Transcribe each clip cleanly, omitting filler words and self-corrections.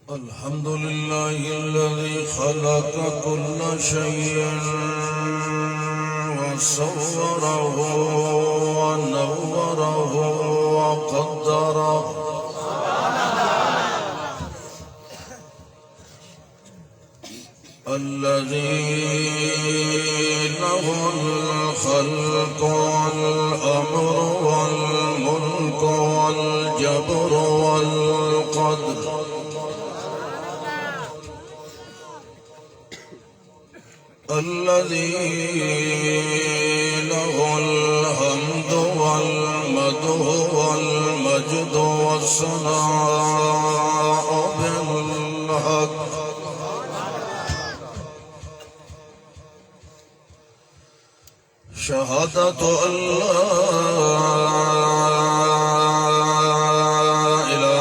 الحمد لله الذي خلق كل شيء وصوره ونوره وقدره الذي له الخلق والأمر والملك والجبر والقدر الذي له الحمد والمدح والمجد والثناء بالحق شهادة أن لا إله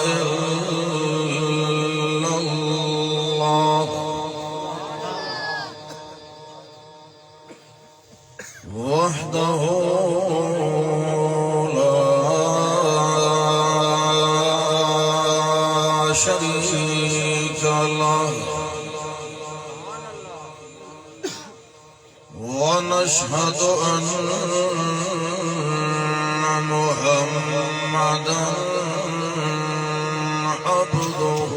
إلا الله وحده لا شريك له ونشهد أن محمدا عبده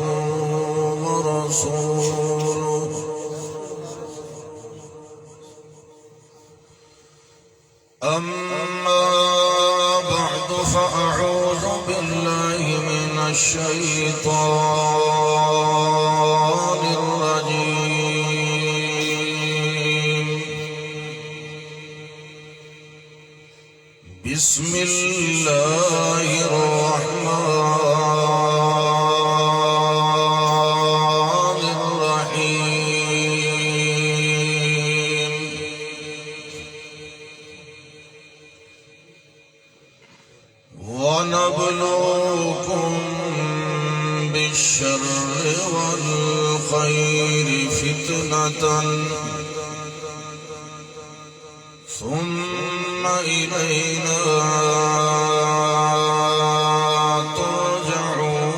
ورسوله أما بعد فأعوذ بالله من الشيطان الرجيم بسم الله الرحمن الرحيم ونبلوكم بالشر والخير فتنة ثم إلينا ترجعون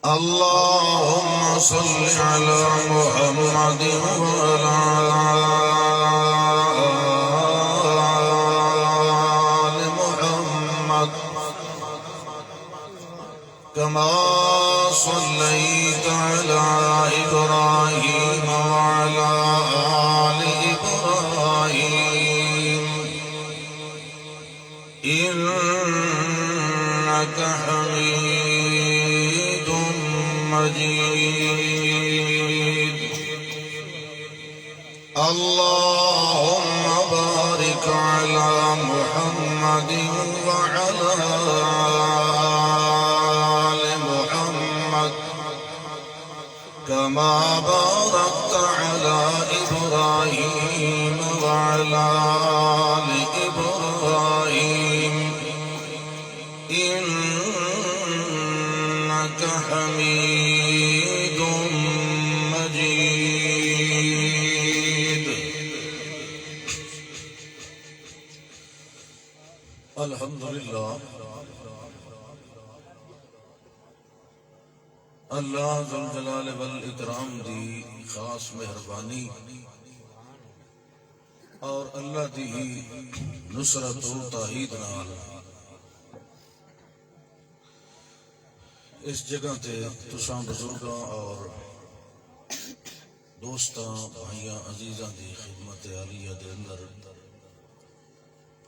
اللهم صل على محمد وعلى آل محمد كما صليت على إبراهيم وعلى آل إبراهيم إنك حميد مجيد اللهم بارك على محمد وعلى آل محمد كما باركت على إبراهيم وعلى آل إبراهيم إنك حميد مجيد الحمد لله اللہ ذوالجلال والاکرام دی خاص مہربانی اور اللہ دی نصرت و تائید نال اس جگہ تے تساں بزرگاں اور دوستاں بھائیاں عزیزاں دی خدمت عالیہ دے اندر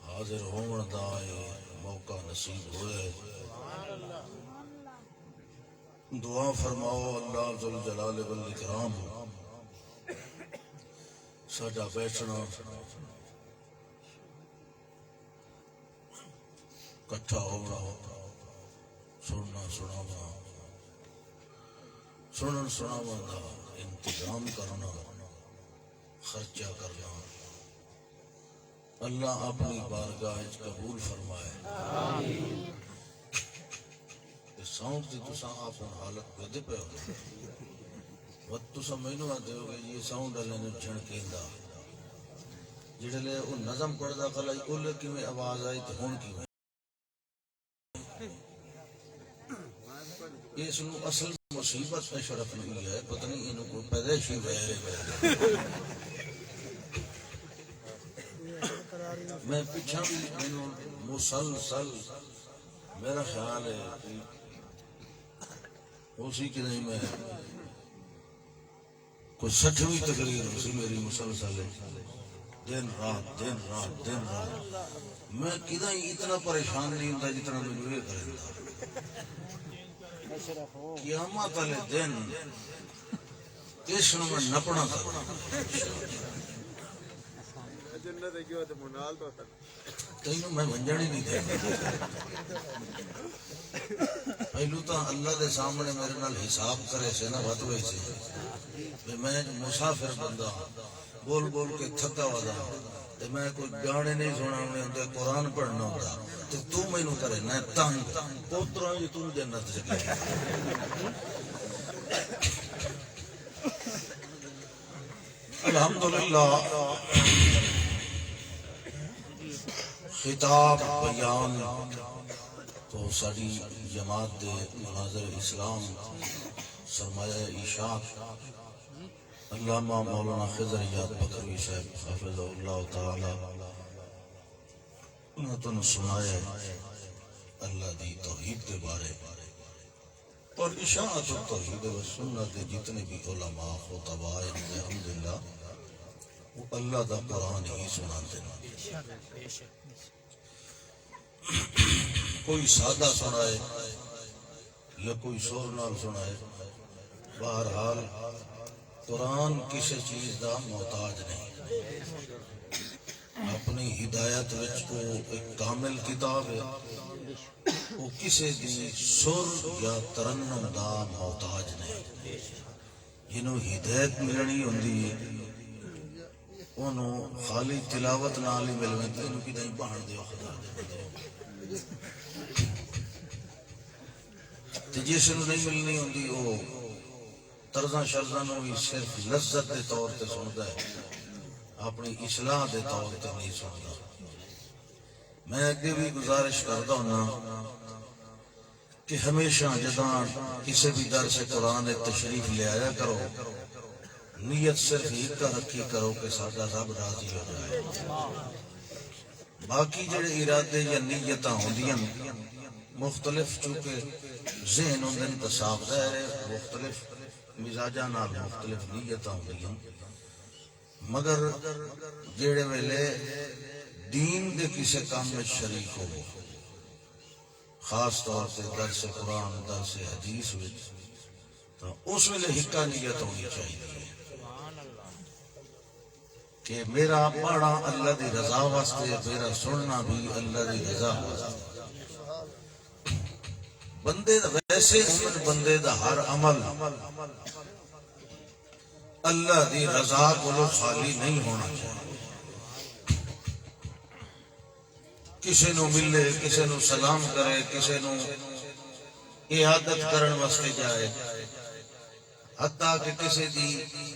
حاضر ہون دا موقع نصیب ہوئے دعا فرماؤ اللہ ذوالجلال والاکرام ساڈا بیٹھنا کٹھا ہونا سننا سناواں دا انتظام کرنا خرچہ کرنا اللہ اپنی بارگاہ قبول فرمائے آمین ساؤنڈ دی تساں آپ حالت بدے پہ ہو وقت تساں مینوں آتے ہو گے یہ ساؤنڈ والے نے جھڑکیندا جڑے وہ نظم پڑھدا کلائی اولے کیویں آواز آئی تے ہن کیویں اس نو اصل مصیبت اشرف نہیں ہے، پتہ نہیں انہوں کو پیدائشی ویر ہے۔ میں پیچھا بھی انہوں مسلسل میرا خیال ہے اسی کے نہیں میں کوئی 60ویں تقریر اسی میری مسلسل ہے، دن رات دن رات دن رات میں کدھا ہی اتنا پریشان نہیں ہوتا جتنا مجھے یہ کریں گا۔ قیامت والے دن اس نو میں نپنا کروں تینوں میں منجن ہی نہیں دے پہلو تو اللہ دے سامنے میرے نال حساب کرے سے نہ بات ہوئی سے میں مسافر بندہ بول بول کے تھکا ودا تے میں کوئی گانے نہیں سنا ہوندے قرآن پڑھنا ہوندا تے تو مینوں کرے نہ تنگ پوترا جی تو جنت سے گئے۔ الحمدللہ خطاب بیان تو ساری جماعت دے مناظر اسلام سرمایہ اشاعت علامہ مولانا خضر یاد بکروی صاحب حافظ اللہ تعالی انہوں نے سنایا اللہ دی توحید کے بارے اور اشاعت و توحید و سنت دے جتنے بھی علماء خطباء الحمدللہ وہ اللہ دا قرآن ہی سنا دینا، کوئی سادہ سنائے یا کوئی شور نال سنائے، بہرحال قرآن کسی چیز دا محتاج نہیں، اپنی ہدایت وچ کو ایک کامل کتاب ہے، وہ کسی دی سر یا ترنم دا محتاج نہیں، جنہوں ہدایت ملنی ہوندی انہوں خالی تلاوت نال ہی ملویں تے انہوں کی نہیں پڑھن دیو خدا تے جس نوں نہیں ملنی ہوندی وہ طرزاں شرزاں نوں بھی صرف لذت دے طور تے سندا ہے، اپنی اصلاح دے طور تے نہیں سندا۔ میں اگے بھی گزارش کرتا ہوں کہ ہمیشہ جداں کسی بھی درس قرآن تشریف لے آیا کرو نیت صرف ایک رکھی کرو کہ ساڈا رب راضی ہو جائے، باقی جڑے ارادے یا نیتاں ہوندیاں مختلف چونکہ ذہن ہوندے تے صاف ظاہر ہے مختلف مزاجاں نال مختلف نیتاں ہوندیاں، مگر جڑے ویلے دین دے کسے کام میں شریک ہو خاص طور سے درس قرآن درس حدیث وچ تو اس ویلے حکا نیت ہونی چاہیے کہ میرا پڑھنا اللہ دی رضا واسطے، میرا سننا بھی اللہ دی رضا واسطے۔ بندے دا ویسے بندے دا ہر عمل اللہ دی رضا کو خالی نہیں ہونا چاہیے، کسی نو ملے کسی نو سلام کرے کسی نو عیادت کرن واسطے جائے، حتیٰ کہ کسی دی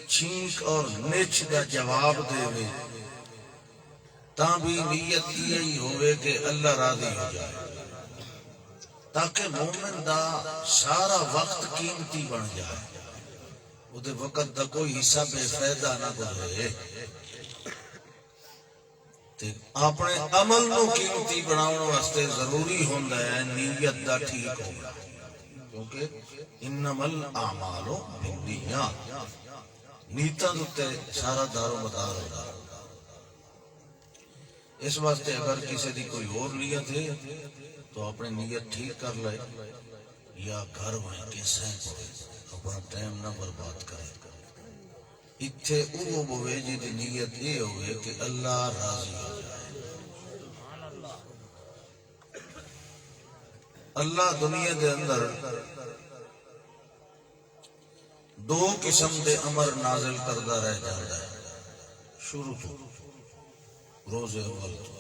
چھینک اور نچ کا جواب دے وے تاں بھی نیت یہی ہوئے کہ اللہ راضی ہو جائے، تاکہ مومن دا سارا وقت قیمتی بن جائے، وہ دے وقت دا کوئی حصہ بے فائدہ نہ گزرے، اپنے عمل نو قیمتی بناؤن واسطے ضروری ہوندا ہے نیت دا ٹھیک ہونا، کیونکہ انما الاعمال بالنیات نیتاں تے سارا دار و مدار ہوتا۔ اس واسطے اگر کسی دی کوئی اور نیت ہے تو اپنی نیت ٹھیک کر لے یا گھر وہیں کے سہن پڑے، اپنا ٹائم نہ برباد کرے، اتھے او ہوئے جی دی نیت یہ ہوئے کہ اللہ راضی ہو جائے۔ اللہ دنیا دے اندر دو قسم دے امر نازل کردہ رہ جاتا ہے شروع تو روز اول تو،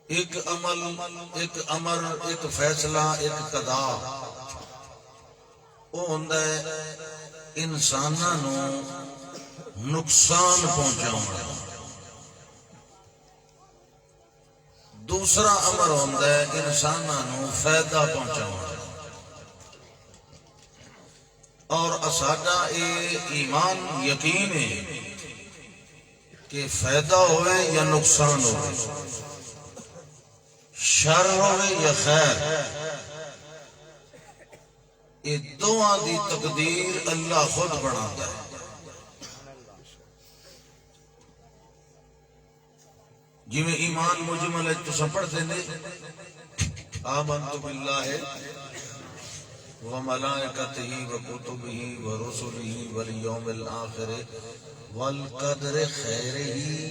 ایک عمل ایک امر ایک فیصلہ ایک قضا وہ ہوندا ہے انساناں نو نقصان پہنچاؤں. دوسرا امر ہوتا ہے انسانوں فائدہ پہنچاؤں. اور ساڈا یہ ایمان یقین ہے کہ فائدہ ہوئے یا نقصان ہوئے، شر ہوئے یا خیر، یہ دونوں دی تقدیر اللہ خود بناتا ہے. جی میں ایمان مجمل ہے تو سب پڑھتے ہیں آمنت باللہ وملائکتہ وکتبہ ورسلہ والیوم الآخر والقدر خیرہ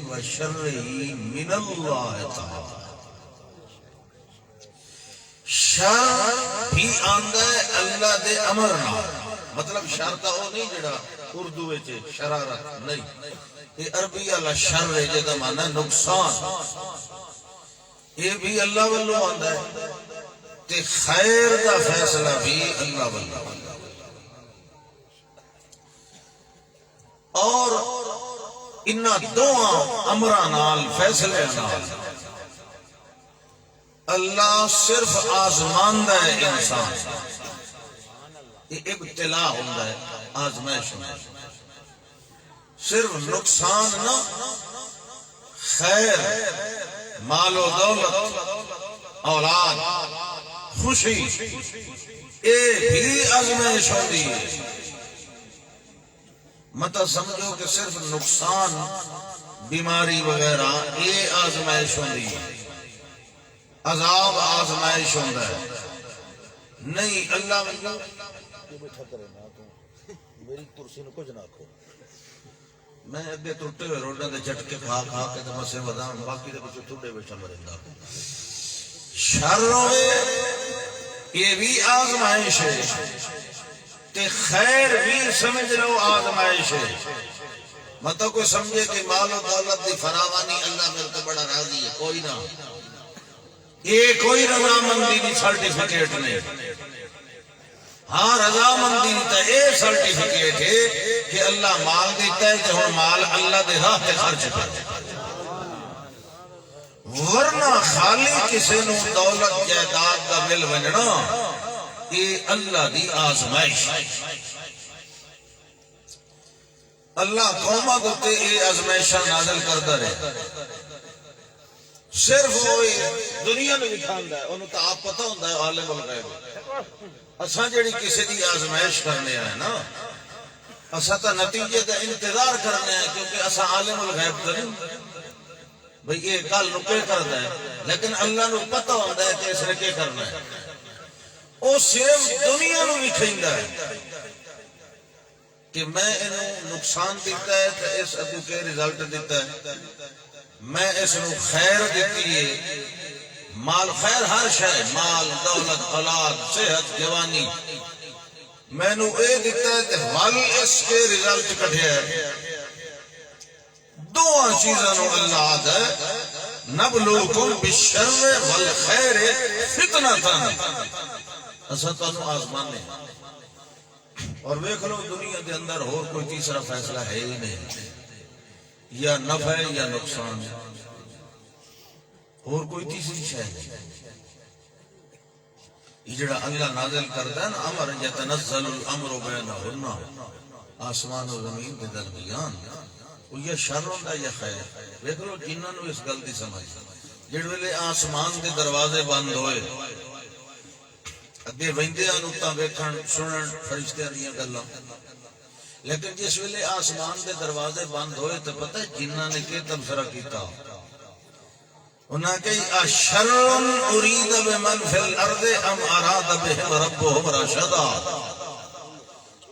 وشرہ من اللہ تعالی. شر بھی آندا ہے اللہ دے امر نال، مطلب شر دا او نہیں جڑا اردو وچ شرارت نہیں، یہ عربی والا شر ہے جدا مانا نقصان، یہ بھی اللہ والوں آندا ہے تے خیر دا فیصلہ بھی اللہ والوں. اور انہاں دوواں امراں نال فیصلے نال اللہ صرف آزماندا ہے انسان. یہ ابتلا ہوندا ہے، آزمائش ہے. صرف نقصان نہ، خیر، مال و دولت، اولاد، خوشی، یہ بھی آزمائش ہوتی ہے. مت سمجھو کہ صرف نقصان، بیماری وغیرہ یہ آزمائش ہوتی ہے، عذاب آزمائش ہوتا ہے نہیں. اللہ میری کرسی نو کچھ نہ آکھو، میں اگے ٹوٹے ہوئے روڈاں دے جھٹکے کھا کھا کے تے مسے وداں، باقی دے کچھ ٹوٹے بیٹھا مرندا. شر ہوئے یہ بھی آزمائش ہے تے خیر بھی سمجھ لو آزمائش ہے. مطلب کوئی سمجھے کہ مال و دولت دی فراوانی اللہ میرے تے بڑا راضی ہے، کوئی نہ، یہ کوئی رضامندی دی سرٹیفکیٹ نہیں. ہاں رضامندی تا یہ سرٹیفکیٹ ہے کہ اللہ مال دیتا ہے کہ ہن مال اللہ دے راہ تے خرچ کر. ورنہ خالی کسی نو دولت جائیداد دا مل ونجنا یہ اللہ دی آزمائش. اللہ قوماں تے یہ آزمائشاں نازل کردا رہے. صرف وہی دنیا میں دکھاندا ہے، انہوں تو آپ پتہ ہوندا ہے عالم الغیب. اساں جڑی کسی دی آزمائش کرنے آئے نا، اساں تا نتیجے دا انتظار کرنے آئے، کیونکہ اساں عالم الغیب تے نہیں بھئی یہ کل نو کیا کردا ہے، لیکن اللہ نو پتہ ہوندا ہے کہ اس نے کیا کرنا ہے. او صرف دنیا نو وکھیندا ہے کہ میں انہوں نقصان دیتا ہے تو اس اگو کے رزلٹ دیتا ہے، میں اس نو خیر دیتی ہے، مال خیر ہر شے، مال دولت اولاد صحت جوانی میں نو اے دیتا ہے تے ول اس کے رزلٹ کٹھے ہے. دو چیزاں نو اللہ آدھا ہے نبلوکم بالشر والخیر فتنۃ، اساں تانوں آزمانے. اور دیکھ لو دنیا دے اندر اور کوئی تیسرا فیصلہ ہے ہی نہیں، یا نفع یا نقصان، اور کوئی تیسری شے نہیں. یہ جڑا اللہ نازل کرتا ہے نا امر، یتنزل الامر بینہن، آسمان و زمین کے درمیان، وہ یا شر ہوندا یا خیر. دیکھ لو جنہاں نو اس گل دی سمجھ، جڑ ویلے آسمان دے دروازے بند ہوئے اگے ویندیاں نوں تاں ویکھن سنن فرشتیاں دیاں گلاں، لیکن جس ویلے آسمان دے دروازے بند ہوئے تو پتہ جنہاں نے کہ تبصرہ کیتا، انہاں کہ اشر ارید بمن فی الارض ام اراد بهم ربهم رشدا.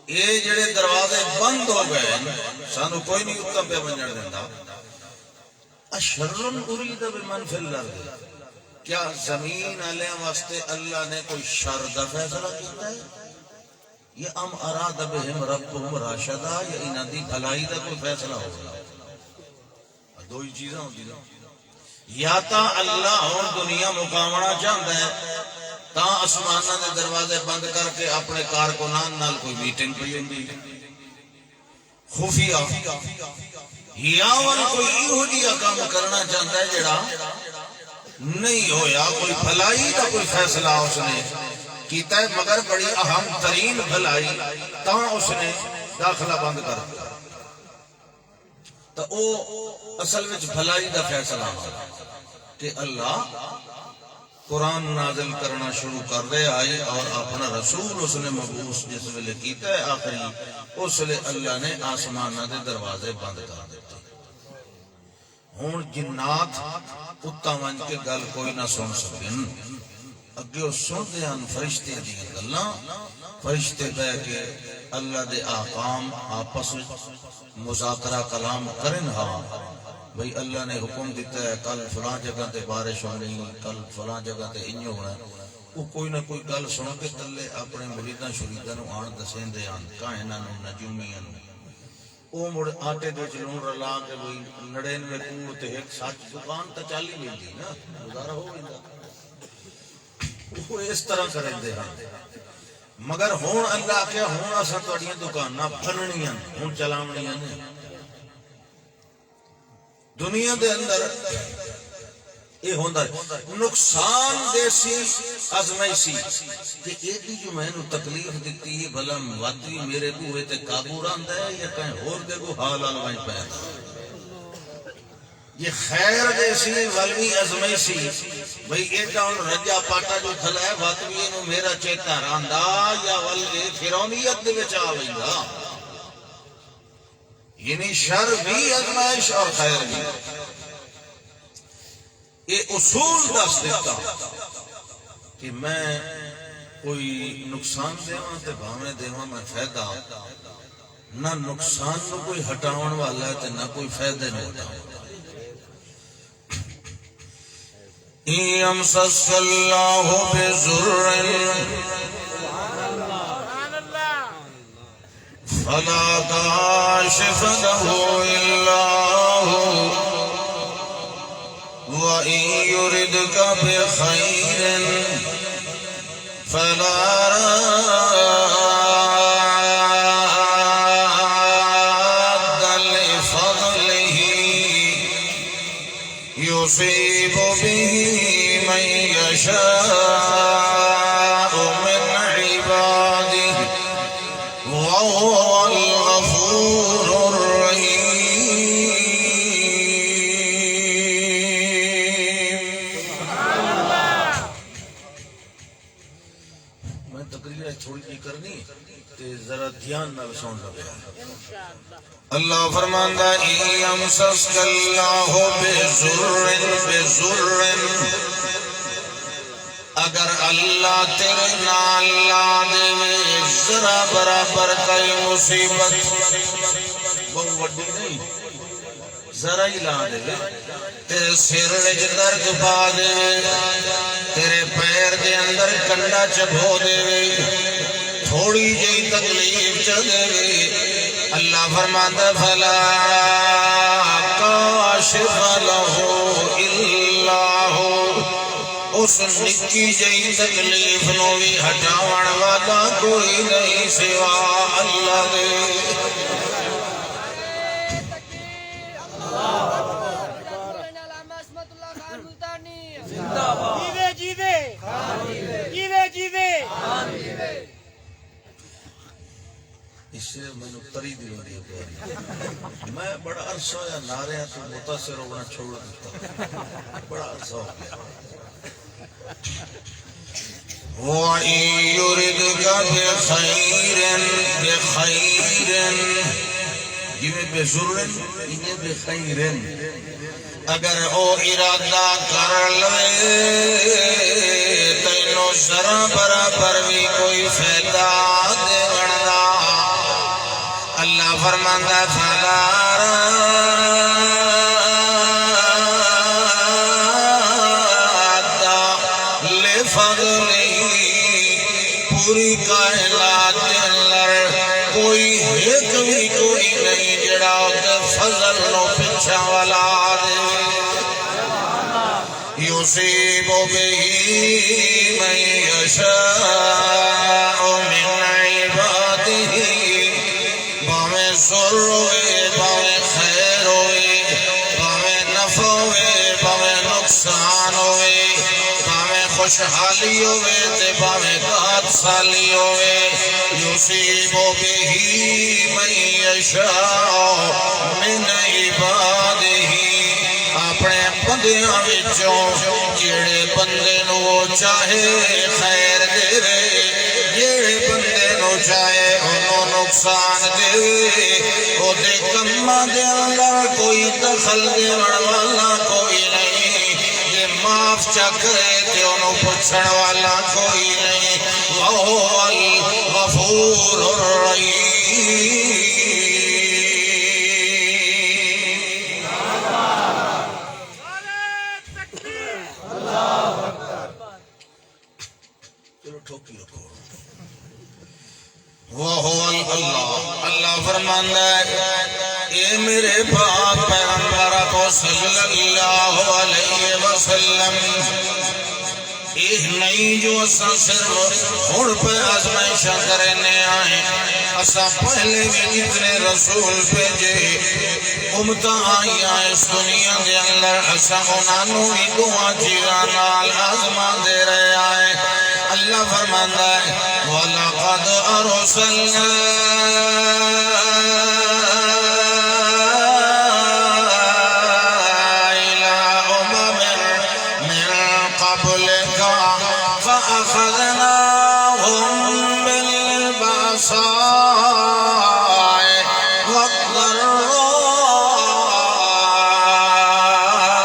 یہ جڑے دروازے بند ہو گئے سانو کوئی نہیں اتنا پہ ونجن دیندا. اشر ارید بمن فی الارض، کیا زمین علیہ واسطے اللہ نے کوئی شر دا فیصلہ کیتا ہے، یا ام اراد بهم ربهم رشدا، یا انہاں دی بھلائی دا کوئی فیصلہ ہوگا. دو ہی چیزاں ہوندی ہیں، یا تا اللہ ہون دنیا مقامنا چاہتا ہے تا آسمانہ دے دروازے بند کر کے اپنے کارکنان نال کوئی میٹنگ پہ ہوندی، خفیہ یا ون کوئی ایہو جہا کام کرنا چاہتا ہے جڑا نہیں ہویا، کوئی بھلائی کا کوئی فیصلہ اس نے کیتا ہے مگر بڑی اہم ترین بھلائی تا اس نے داخلہ بند کر دیا تو او اصل وچ بھلائی دا فیصلہ ہوا کہ اللہ قرآن نازل کرنا شروع کر دے آئی اور اپنا رسول اس نے مبعوث جس ویلے کیتا ہے آخری اس لئے اللہ نے آسمانہ دے دروازے بند کر دیتے ہون جنات اتہ ون کے گل کوئی نہ سن سکن اگے وہ سنتے ہیں فرشتے دی گلاں فرشتے بہ کے اللہ دے احکام آپس مذاکرہ کلام کرن ہاں بھئی اللہ نے حکم دیتا ہے کل فلاں جگہ تے بارش ہونی کل فلاں جگہ تے انجو ہونا وہ کوئی نہ کوئی گل سن کے تلے اپنے مریداں شریداں نو آن دسین دے آن کائناں نو نجومیاں نو او مڑ آٹے دے چلون رلا کے بھئی 99 کوڑ تے ایک سچ دکان تا چالی ملدی نا گزارا ہو گیا وہ اس طرح کریں دے ہاں مگر ہون اللہ کیا ہون اسا تواڈیاں دکاناں بھننیاں ہون چلاونیاں نہیں دنیا دے اندر یہ ہوندا ہے نقصان دے سی ازمائشی کہ ایڈی جو میں نو تکلیف دیتی ہے بھلا وادی میرے بوئے تے قابو راندا ہے یا کہیں ہور دے کو حال الوائی پیدا یہ خیر دے سی ولوی ازمائشی بھئی ایڈا ان رجا پاٹا جو کھلا ہے وادی نو میرا چیتا راندا یا ولوی فرعونیت دے وچ آ ویندا یعنی شر بھی ازمائش اور خیر بھی یہ اصول دس دیتا کہ میں کوئی نقصان دیواں تے بھاویں دیواں میں فائدہ نہ نقصان نو کوئی ہٹاون والا ہے تے نہ کوئی فائدے نو ہٹاون یمسس اللہ بضر فلا کاشف له الا هو وإن يردك بخير فلا راد لفضله يصيب به من يشاء من عباده وهو الغفور الرحيم میں تقریر تھوڑی سی کرنی تے ذرا دھیان نال سن لو اللہ فرماندا یمسسک اللہ بضر اگر اللہ تیرے نال لا دے ذرا برابر کئی مصیبت بہت وڈی نہیں ذرا ہی لا دے تیرے سر وچ درد پا دے تیرے پیر دے اندر کنڈا چبھو دے تھوڑی جئی تکلیف چ دے اللہ فرماتا فلا کاشف لہ الا هو اس نکی جئی تکلیف نو بھی ہٹاون والا کوئی نہیں سوا اللہ دے اس سے میں نے تری دی ہو رہی میں بڑا عرصہ یا نعرے تو متاثر ہونا چھوڑ دیتا بڑا عرصہ ہو گیا وَإِن يُرِدْكَ بِخَيْرٍ جنہیں بِزُرٍ انہیں بِخَيْرٍ اگر او ارادہ کر لے تینوں ذرا برابر بھی کوئی فائدہ دے بڑھنا اللہ فرماندا فلا راد لفضلہ پوری کائنات اندر کوئی ایک بھی کوئی نہیں جڑا فضل نو پچھا والا دے یصیب به من یشاء من عباده سر ہوئے باوے خیر ہوئے باوے نفع ہوئے باوے نقصان ہوئے باوے خوشحالی ہوئے تے باوے بات سالی ہوئے یصیب بہ من یشاء من عبادہ اپنے بندیاں وچوں جڑے بندے نو وہ چاہے خیر دے جڑے بندے نو چاہے انہوں نقصان دے او دے کماں دے اندر کوئی دخل دیون والا کوئی نہیں جے معاف چکرے تے انہوں پوچھن والا کوئی نہیں وَهُوَ الْغَفُورُ الرَّحِيمُ اللہ فرماندہ ہے اے میرے پاک پیغمبر کو صلی اللہ علیہ وسلم یہ نہیں جو اسا صرف ہن پہ آزمائشاں کرنے آئے اسا پہلے بھی اتنے رسول بھیجے امتاں آئی آئے اس دنیا دے اندر اسا انہوں بھی دعا چیزاں نال آزما دے رہے آئے اللہ فرماندہ ہے وَلَقَدْ أَرْسَلْنَا إِلَىٰ أُمَمٍ مِّن قَبْلِكَ فَأَخَذْنَاهُم بِالْبَأْسَاءِ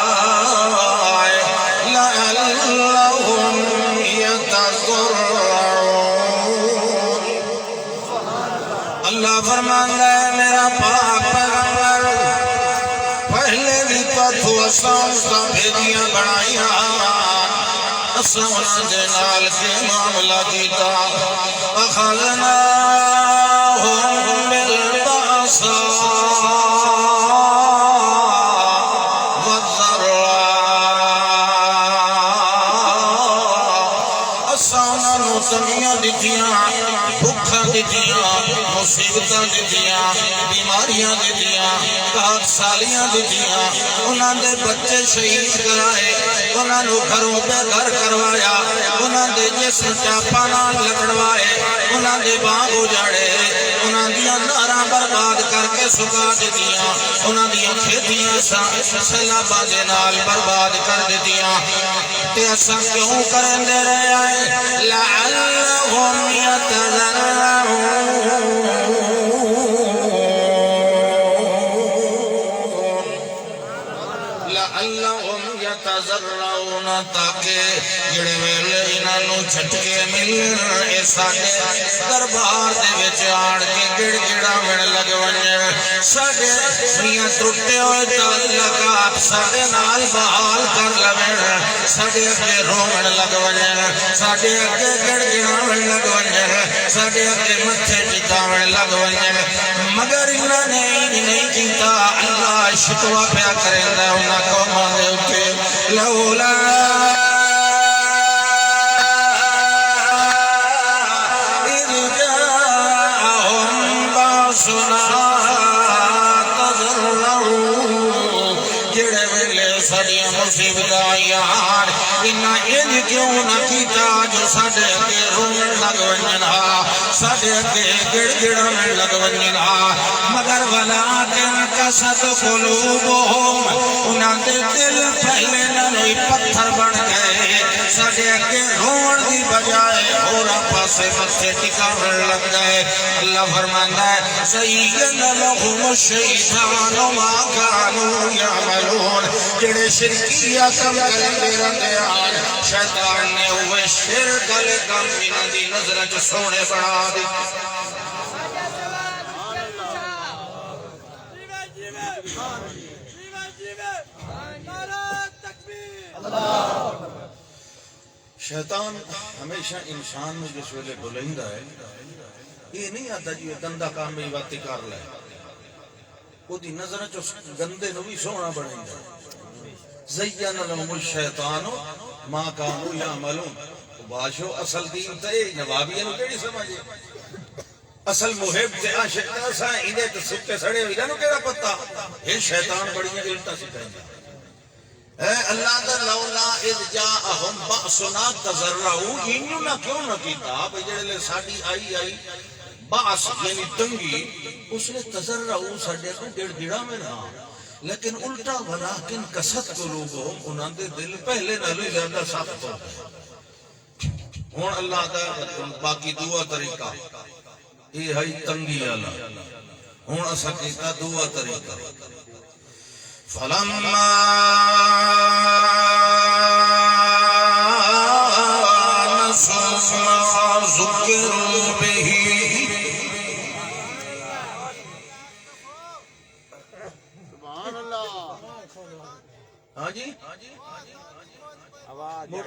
وَالضَّرَّاءِ لَعَلَّهُمْ يَتَضَرَّعُونَ اللہ فرماندہ ہے میرا پاک پیغمبر پہلے بھی پتھو اساں کا بھیجیاں بڑھائیاں اساں انہاں دے نال کے معاملہ کیتا اخذناہم بالبأساء والضراء اساں انہاں نو تنگیاں دتیاں بھوکاں دتیاں مصیبتاں دتیاں بیماریاں دتیاں بہت سالیاں دتیاں انہاں دے بچے شہید کرائے انہاں نو گھروں پہ گھر کروایا انہاں دے جسم چاپا نال لکڑوائے انہاں دے باغ اجاڑے انہاں دیاں نہراں برباد کر کے سکا دتیاں انہاں دیاں کھیتیاں سیلاباں دے نال برباد کر دتیاں تے اساں کیوں کرندے رہے آئے لعلہم یتضرعون لعلہم یتضرعون تاکہ جڑے ویلے انہاں نو جھٹکے ملن اے ساڈے دربار دے وچ آڑ کے گڑ گڑاون لگ ونجن ساڈے میاں ٹوٹے ہوئے تعلقات ساڈے نال بحال کر لون ساڈے اگے روون لگ ونجن ساڈے اگے گڑ گڑاون لگ ونجن ساڈے اگے متھے ٹکاون لگ ونجن مگر انہاں نے نہیں کیتا اللہ شکوہ پیا کریندا انہاں قوماں دے اوتے لولا اذ جاءہم باسنا تضرعوا جڑے ویلے ساڈیاں مصیبتاں آئیاں انہاں انج کیوں نہ کیتا جو ساڈے اگے روون لگ ونجن ساڈے اگے گڑ گڑاون لگ ونجن مگر ولکن قست قلوبہم انہاں دے دل پہلے نالوں پتھر بن گئے ساڈے اگے روون دی بجائے ہوراں پاسے متھے ٹکاون لگ گئے اللہ فرماندا ہے زین لہم الشیطان ما کانوا یعملون جڑے شرکیہ کم کرندے رہندے آن شیطان نے وہ شرک والے کام انہاں دی نظر وچ سونے بنا دتے شیطان ہمیشہ انسان میں جس ویلے بلندہ ہے یہ نہیں آتا جی گندہ کام میں باتی کر لے وہ دی نظر چو گندے نو بھی سونا بڑھیں گا زین لهم الشیطان ما کانوا یعملون باشو اصل دین تے نوابیاں نو کیڑی سمجھے اصل محب تے عاشق تے اساں ایندے تے سکے سڑے ہوئی نو کیڑا پتہ یہ شیطان بڑیاں الٹا سکھائندا اے اللہ دا لولا اذ جاءہم بأسنا تضرعوا اینو نہ کیوں نہ کیتا بھئی جڑے ساڈی آئی باس یعنی تنگی اس نے تضرعوا ساڈے کو ڈڑ گڑا میں نہ لیکن الٹا ولیکن کست قلوبہم انہاں دے دل پہلے نالوں زیادہ سخت ہو گئے ہن اللہ دا باقی دعا طریقہ یہ ہے تنگی والا ہن اساں کیتا دعا طریقہ فلما نسوا ما ذکروا به سبحان اللہ ہاں جی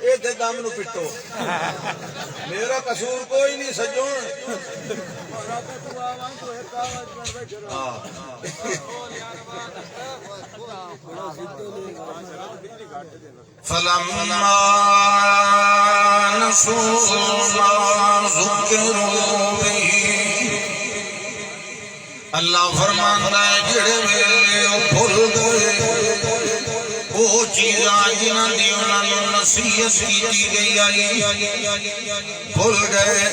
ایک دم نو پٹو میرا قصور کوئی نہیں سجون فلما نسوا ما ذکروا به اللہ فرماندا ہے جڑے ویلے بھول گئے وہ چیزاں جنہاں دی انہاں نوں نصیحت کیتی گئی آئی بھول گئے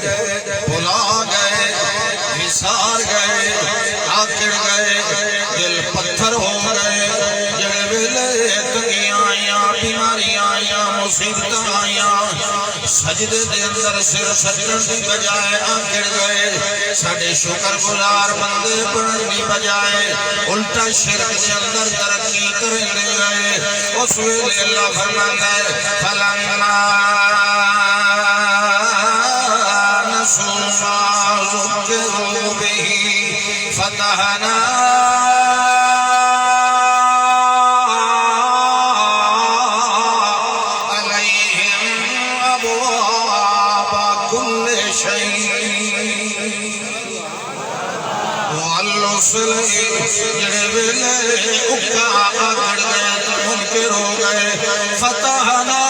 بھلا گئے نثار گئے آکڑ گئے دل پتھر ہو گئے جڑے ویلے تنگیاں آئیاں بیماریاں آئیاں مصیبتاں آئیاں سجدے دے اندر سر سجدن دی بجائے آکڑ گئے ساڈے شکر گزار بندے بنن دی بجائے الٹا شرک دے اندر ترقی کرندے گئے اس ویلے اللہ فرماندا ہے فلما نسوا ما ذکروا به فتحنا جڑے ویلے اکا آکڑ گئے تو منکر ہو گئے فتحنا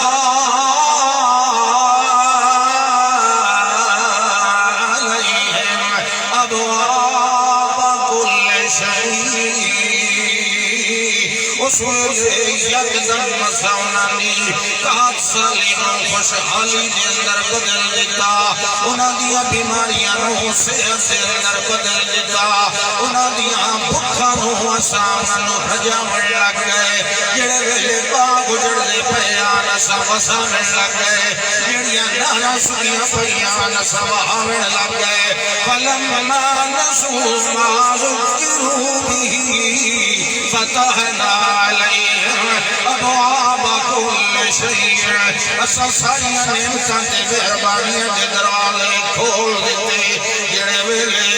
علیہم ابواب کل شیء اس ویلے یکدم مساونا نے کات سالوں خوشحالی دے اندر بدل دیتا انہاں دیاں بیماریاں نوں صحت دے اندر بدل دیتا انہاں دیاں بھکھاں نوں آسان نوں بھجاون لگ گئے جڑے ویلے باغ اجڑدے پیا نسا وساون لگ گئے جڑیاں نالاں سکیاں پئیاں نسا بہاون لگ گئے فلما نسوا ما ذکروا به فتحنا علیہم ابواب کل شیء اساں ساریاں نعمتاں تے مہربانیاں دے دروازے کھول دتے جڑے ویلے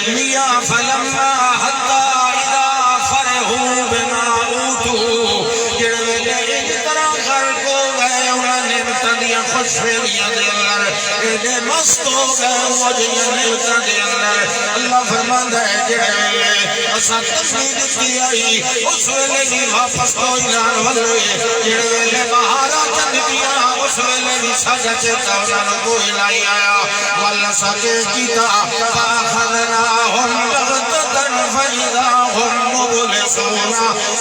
میاں فلما حتی اذا فرحوا بما اوتوا جڑے ویلے اس طرح غرق ہو گئے انہاں نعمتاں دیاں خوشیاں دے اندر ایڈے مست ہو گئے وہ جڑیاں نعمتاں دے اندر اللہ فرماندا ہے جڑے ویلے اساں تسبیح دتی آئی اس ویلے بھی واپس کوئی نہ ولے جڑے ویلے مہاراجاں دتیاں اس ویلے بھی ساجا چیتا انہاں نوں کوئی نہیں آیا واللہ ساکے کیتا فاخذناہم بغتۃ فاذا ہم مبلسون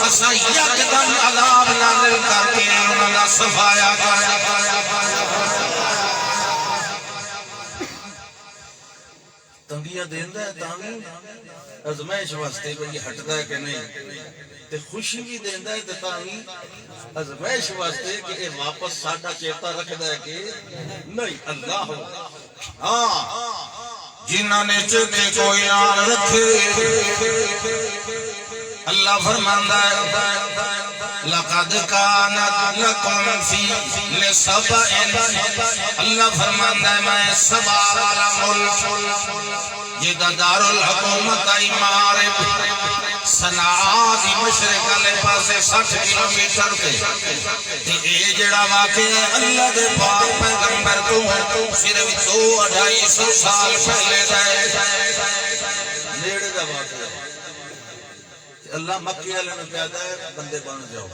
اساں یکدم عذاب نازل کر کے انہاں دا صفایا تنگیاں دیندا ہے تاں ازمائش واسطے بھئی ہٹدا ہے کہ نہیں تے خوشی بھی دیندا ہے تے تاں ازمائش واسطے کہ اے واپس ساڈا چیتا رکھدا ہے کہ نہیں اللہ ہاں جنہاں نے چیتے کو یاد رکھے اللہ فرماندا ہے لقد كانت لكم في لسبع اللہ فرماندا ہے میں سبا والا ملک جدا دار الحکومت مغرب صنعاء دی مشرق والے پاسے 60 کلومیٹر تے اے جڑا واقعہ ہے اللہ دے پاک پیغمبر تو صرف 2-250 سال پہلے دا نیڑے دا واقعہ اللہ مکی والے نے پیدا ہے بندے بن جاؤ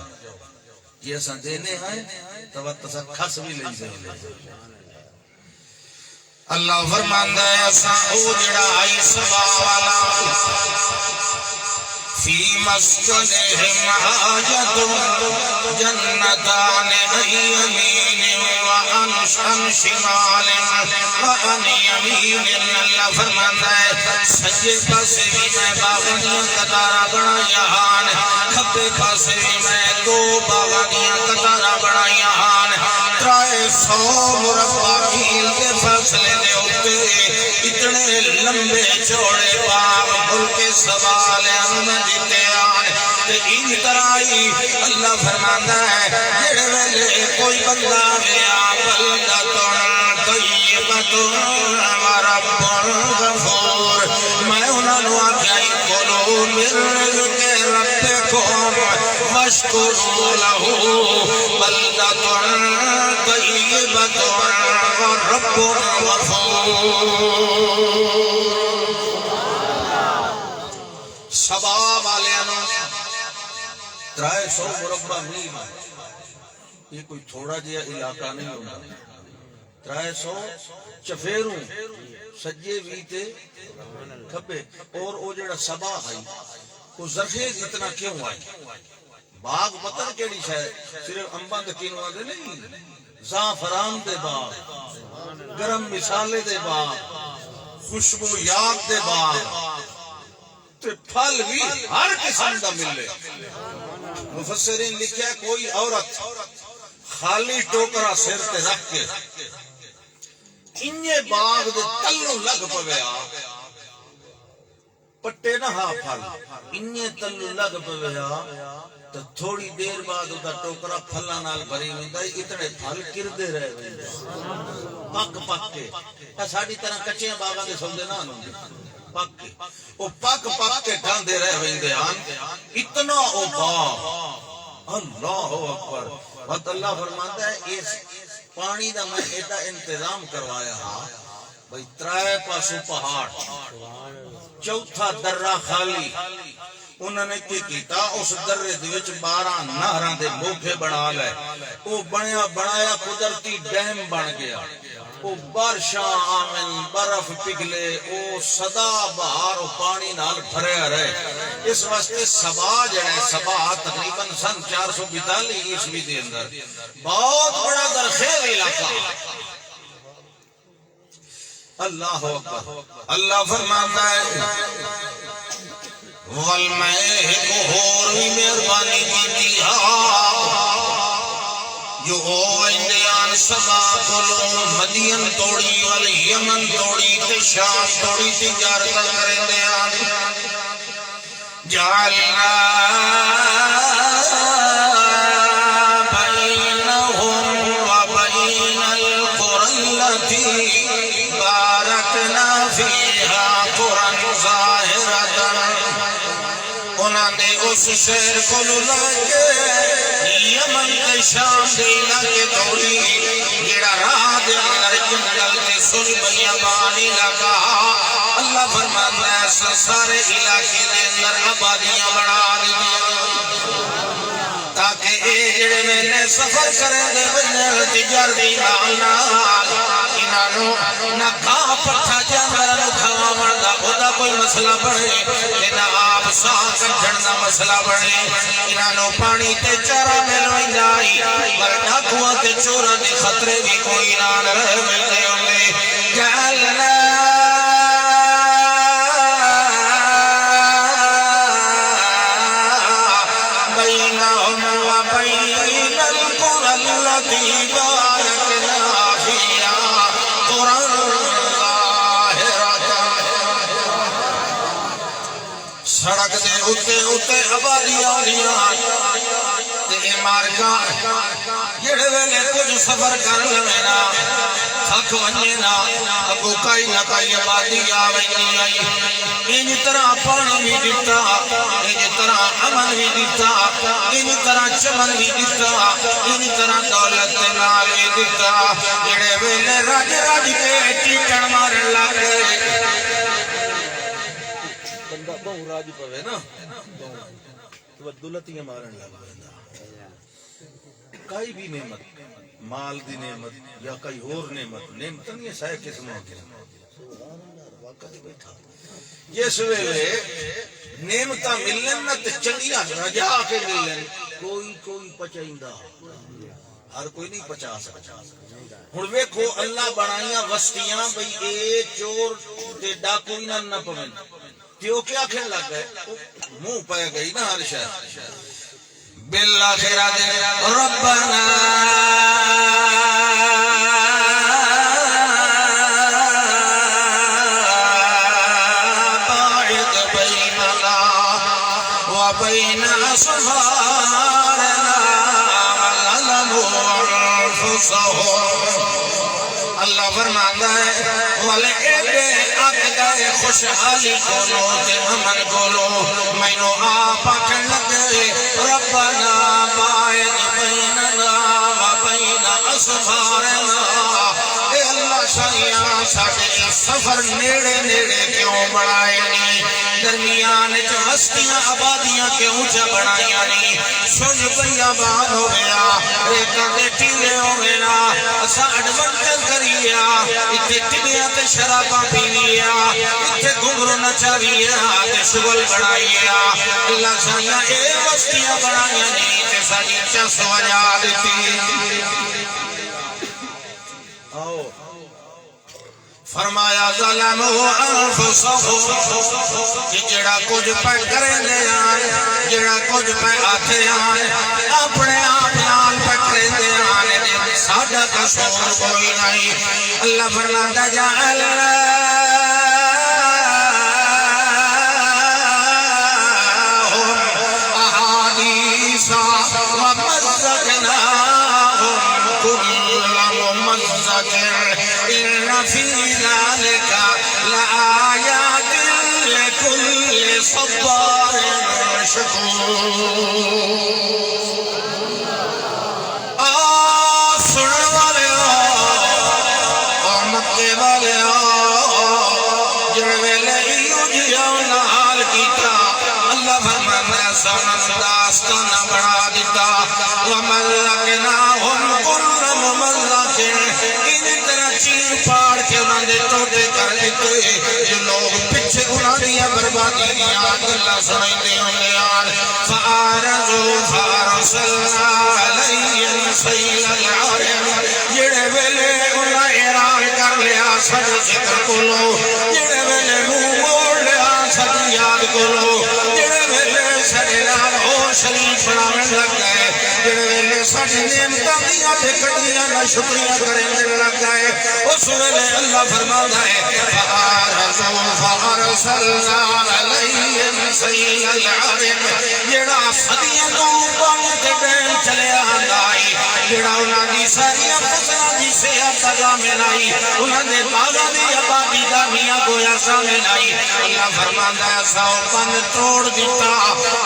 یہ اساں دینے ہیں تو تسا کھس بھی لے جائے اللہ فرماندا ہے اساں او جڑا آئی سبا والا فی مسکنہم حاجت جنتان یمین وعن شمال وعن یمین. اللہ فرماندا ہے سجے پاسے بھی میں باغاں دیاں قطاراں بنائیاں ہان کھبے پاسے بھی میں دو باغاں دیاں قطاراں بنائیاں ہان. 300 مربع میل کے فاصلے دے اوتے اتنے لمبے چوڑے باغ ملک سبا والوں میں دیتے آن. تے ان طرح ہی اللہ فرماندا ہے جڑے ویلے کوئی بندہ ویا بلدۃ طیبۃ ورب غفور میں انہاں نوں آکھیا کلو من رزق ربکم واشکروا لہ بلدۃ طیبۃ ورب غفور. سبا والوں 300 مربع میل یہ کوئی تھوڑا جہا علاقہ نہیں ہونا. 300 چفیروں سجے بھی تے کھبے. اور وہ جڑا سبا ہے وہ زرخیز اتنا کیوں آئی؟ باغ پتر کیڑی شاید صرف امباں دے کینواں دے نہیں، زعفران دے باغ، گرم مسالے دے باغ، خوشبو یاب دے باغ تے پھل بھی ہر قسم دا ملے. مفسرین لکھیا ہے کوئی عورت خالی ٹوکرا سر تے رکھ کے انجے باغ دے تلوں لگ پویا پٹے نہ ہا پھل انجے تلوں لگ پویا تو تھوڑی دیر بعد دا ٹوکرا پھلاں نال بھری ہوندا اتنے پھل کردے رہ ویندے پک پک کے. ساڈی طرح کچیاں باغاں دے سودے نہ ہوندے پک کے او پک پک کے ڈھاندے رہ ویندے ہن اتنا او باغ. اللہ اکبر. بس اللہ فرماتا ہے اس پانی دا میں ایڈا انتظام کروایا ہاں بھئی 3 پاسوں پہاڑ چوتھا درہ خالی. انہوں نے کی کیتا اس درے دے وچ 12 نہراں دے موکھے بنا لے. او بنیا بنایا قدرتی ڈیم بن گیا. او بارشاں آمن برف پگھلے او صدا بہار او پانی نال بھریا رہے. اس واسطے سبا جڑا ہے سبا تقریباً سن 442 عیسوی دے اندر بہت بڑا زرخیز علاقہ. اللہ اکبر. اللہ فرماتا ہے والمے ایک اور بھی مہربانی کی جو اندیان سبا کلو مدین توڑی والی یمن توڑی تے شام توڑی تجارت کریں دیان جعلنا بینہم وبین القرى التي بارکنا فیہا قرى ظاہرتا. انہاں نے اس شہر کو لگے یمن تے شام دے علاقے توڑی جڑا راہ دے اندر جنگل تے سن بیابانی لگا. اللہ فرماتا ہے سارے علاقے دے اندر آبادیاں بنا دیا تاکہ اے جڑے میں سفر کریں دے بجر تجارتی نال انہوں نہ کھا پٹھا جانوروں کھوا مردا خدا کوئی مسئلہ بڑھے نہ آپ ساں کٹھن دا مسئلہ بڑھے. انہوں پانی تے چارہ ملوئی جائی پر ڈاکواں تے چوراں دے خطرے بھی کوئی نہ رہ ملتے ہوئے. جعلنا بینہم وبین القرى التي بارکنا فیہا قرى ظاہرتا. سڑک دے اتے اتے آبادیاں تے مارکاں جڑے ویلے کچھ سفر کر لینا تھک ونجے نا اگوں کئی نہ کئی آبادی آویں آئی. انج طرح پانی بھی دتا انج طرح امن بھی دتا انج طرح چمن بھی دتا انج طرح دولت نال بھی دتا. جڑے ویلے رج رج کے ٹیکن مارن لگ گئے بندہ بہو راج پوے نا تو دولتیاں مارن لگ گئے کئی بھی نعمت مال دی نعمت یا کوئی اور نعمت نہیں ہے سائے قسم ہوتی ہے جس ویلے نعمتاں ملن نہ تے چنگیاں رجا کے ملن کوئی پچائندا ہر کوئی نہیں پچا سکتا ہن ویکھو اللہ بنائیاں وستیاں بھئی اے چور تے ڈاکو نہ پون کیوں کیا کھن لگ گئے منہ پے گئی نا ہر شے بالآخرۃ ربنا باعد بیننا وبین اصحابنا وظلموا انفسهم اللہ فرماتا ہے والے ایڈے آگ گئے خوشحالی کولو تے امن کولو مینو آپ آکھن لگے ربنا باعد بیننا وبین اصحابنا اے اللہ شایاں ساڈے سفر نیڑے نیڑے کیوں بنائے نہیں درمیان چ ہستیاں آبادیاں کیوں چ بنائیاں نہیں سن پیا بان ہو گیا ریتاں دے ٹیلے ہو گیا اساں ایڈونچر کریا اتنے ٹڈیاں تے شراباں پیویا اتنے گھنگرو نچاویا تے شغل بنائیا اللہ سایاں اے وستیاں بنائیاں نہیں تے ساڈی چس وجا دتی آؤ فرمایا ظلموا انفسهم کہ جڑا کچھ پہ کریں دے آن جڑا کچھ پہ آتے آن اپنے آپ نال پہ کریں دے آن ساڈا قصور کوئی نہیں اللہ فرماتا جعلنا احادیث ومزقناهم كل ممزق ان فی ذلك لآیات لكل صبار شکور داستانہ بڑھا دیتا وَمَلَّكْنَاهُمْ كُلَّ مُمَلَّكٍ ان طرح چیر پاڑ کے انہوں نے ٹوٹے کر دیتے یہ لوگ پچھے انہوں نے بربادی دیا اللہ سمجھتے ہوں گے فَآرَزُوا فَأَرْسَلْنَا عَلَيْهِمْ سَيْلَ الْعَرِمِ جڑے ویلے انہوں اعلان کر لیا سب ذکر کو لو جڑے ویلے منہ موڑ لیا سب یاد کو لو جڑے ویلے سجنان ہو شریف بناویں لگ گئے جڑے ویلے ساڈی نعمتاں دیاں تے کٹیاں دا شکریہ کریں لگ گئے اس ویلے اللہ فرماتا ہے فَأَرْسَلْنَا عَلَيْهِمْ سَيْلَ الْعَرِمِ جڑا صدیاں تو پانی تے ڈیم چلے آندا ہے جڑا انہاں دی ساری فصلاں دی صحت سامنے آئی انہاں دے باغاں دی آبادی دا میاں گویا سامنے آئی اللہ فرماندا ہے ساؤ پن توڑ دیتا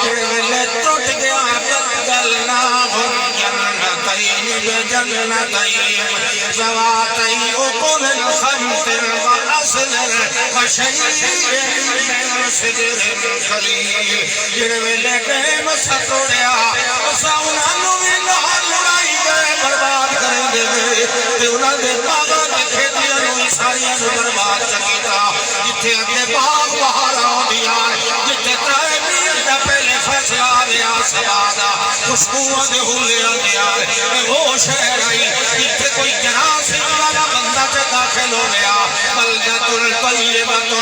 جڑے ویلے ٹوٹ گیا بدلناہم جنتین بجنتین ذواتین اکل خمط وعسل وشیء من سدر خلیل جڑے ویلے ٹیم ستوڑیا اساں انہاں نوں وی نال لڑائی گئے برباد کر دے گئے تے انہاں دے باغاں تے کھیتیاں نوں ساریاں نوں برباد کیتا جتھے اگے باغ بہار آندیاں جتھے ترائے مہینے دا پہلے فیصلہ آیا سبادا خوشبوئیں دے ہولے آندیاں وہ شہر آئی جتھے کوئی جنازے والا بندہ تے داخل ہو گیا بلدۃ طیبۃ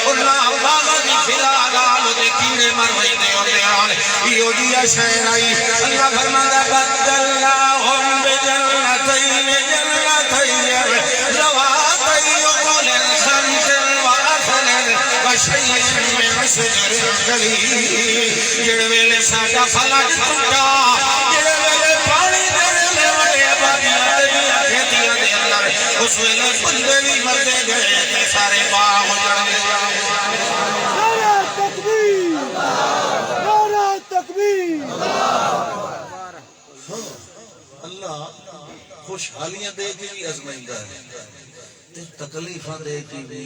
انہاں باغاں دی فضا نال دے کیڑے مر ویندے ہوندیاں ایو جی شہر آئی اللہ فرماتا بدلناہم بجنتین جنتین ذواتین اکل خمط وعسل وشیء من سدر خلیل جڑے ویلے ساڈا فلک ٹوٹا جڑے ویلے پانی دے ویلے وڑے آبادیاں تے کھیتیاں دے اندر اس ویلے بندے بھی مردے گئے تے سارے باغ اجڑ گئے اللہ خوشحالیاں دے کے بھی ازمائندہ ہے تے تکلیفاں دے کے بھی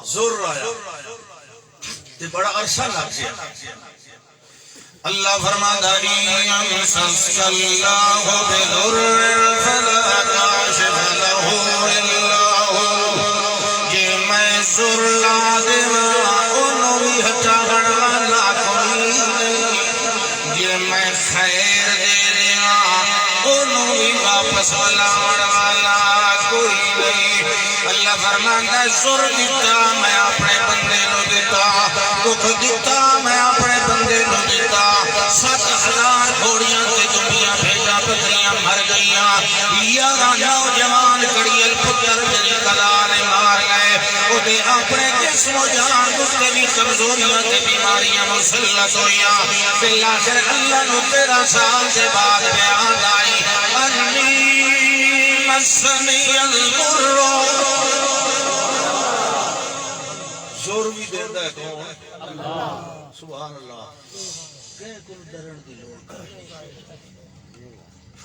زور آیا تے بڑا عرصہ لگ گیا اللہ فرماتا ہے یمسسک اللہ بضر فلا کاشف لہ الا ہو، یہ میں ضر لا دیواں انہوں بھی ہٹاون والا کوئی نہیں، یہ میں خیر دے دیواں انہوں بھی واپس بلاون والا کوئی نہیں۔ اللہ فرماتا ہے ضر دیتا میں اپنے بندے نو دیتا، دکھ دیتا میں اپنے بندے نو دیتا، 7,000 گھوڑیاں تے دنیا بھیجا بکریاں مر گئیاں، 11 نوجوان کڑیل پتر میری کلا نے مار گئے، اُتے اپنے جسم و جان دوسرے بھی کمزوریاں تے بیماریاں مسلط ہویاں، بالآخر اللہ نو 13 سال سے بعد بیان آئی انی مسنی الضر، زور بھی دیندہ ہے کون؟ اللہ، سبحان اللہ۔ کہیں کن ڈرن دی لوڑ کر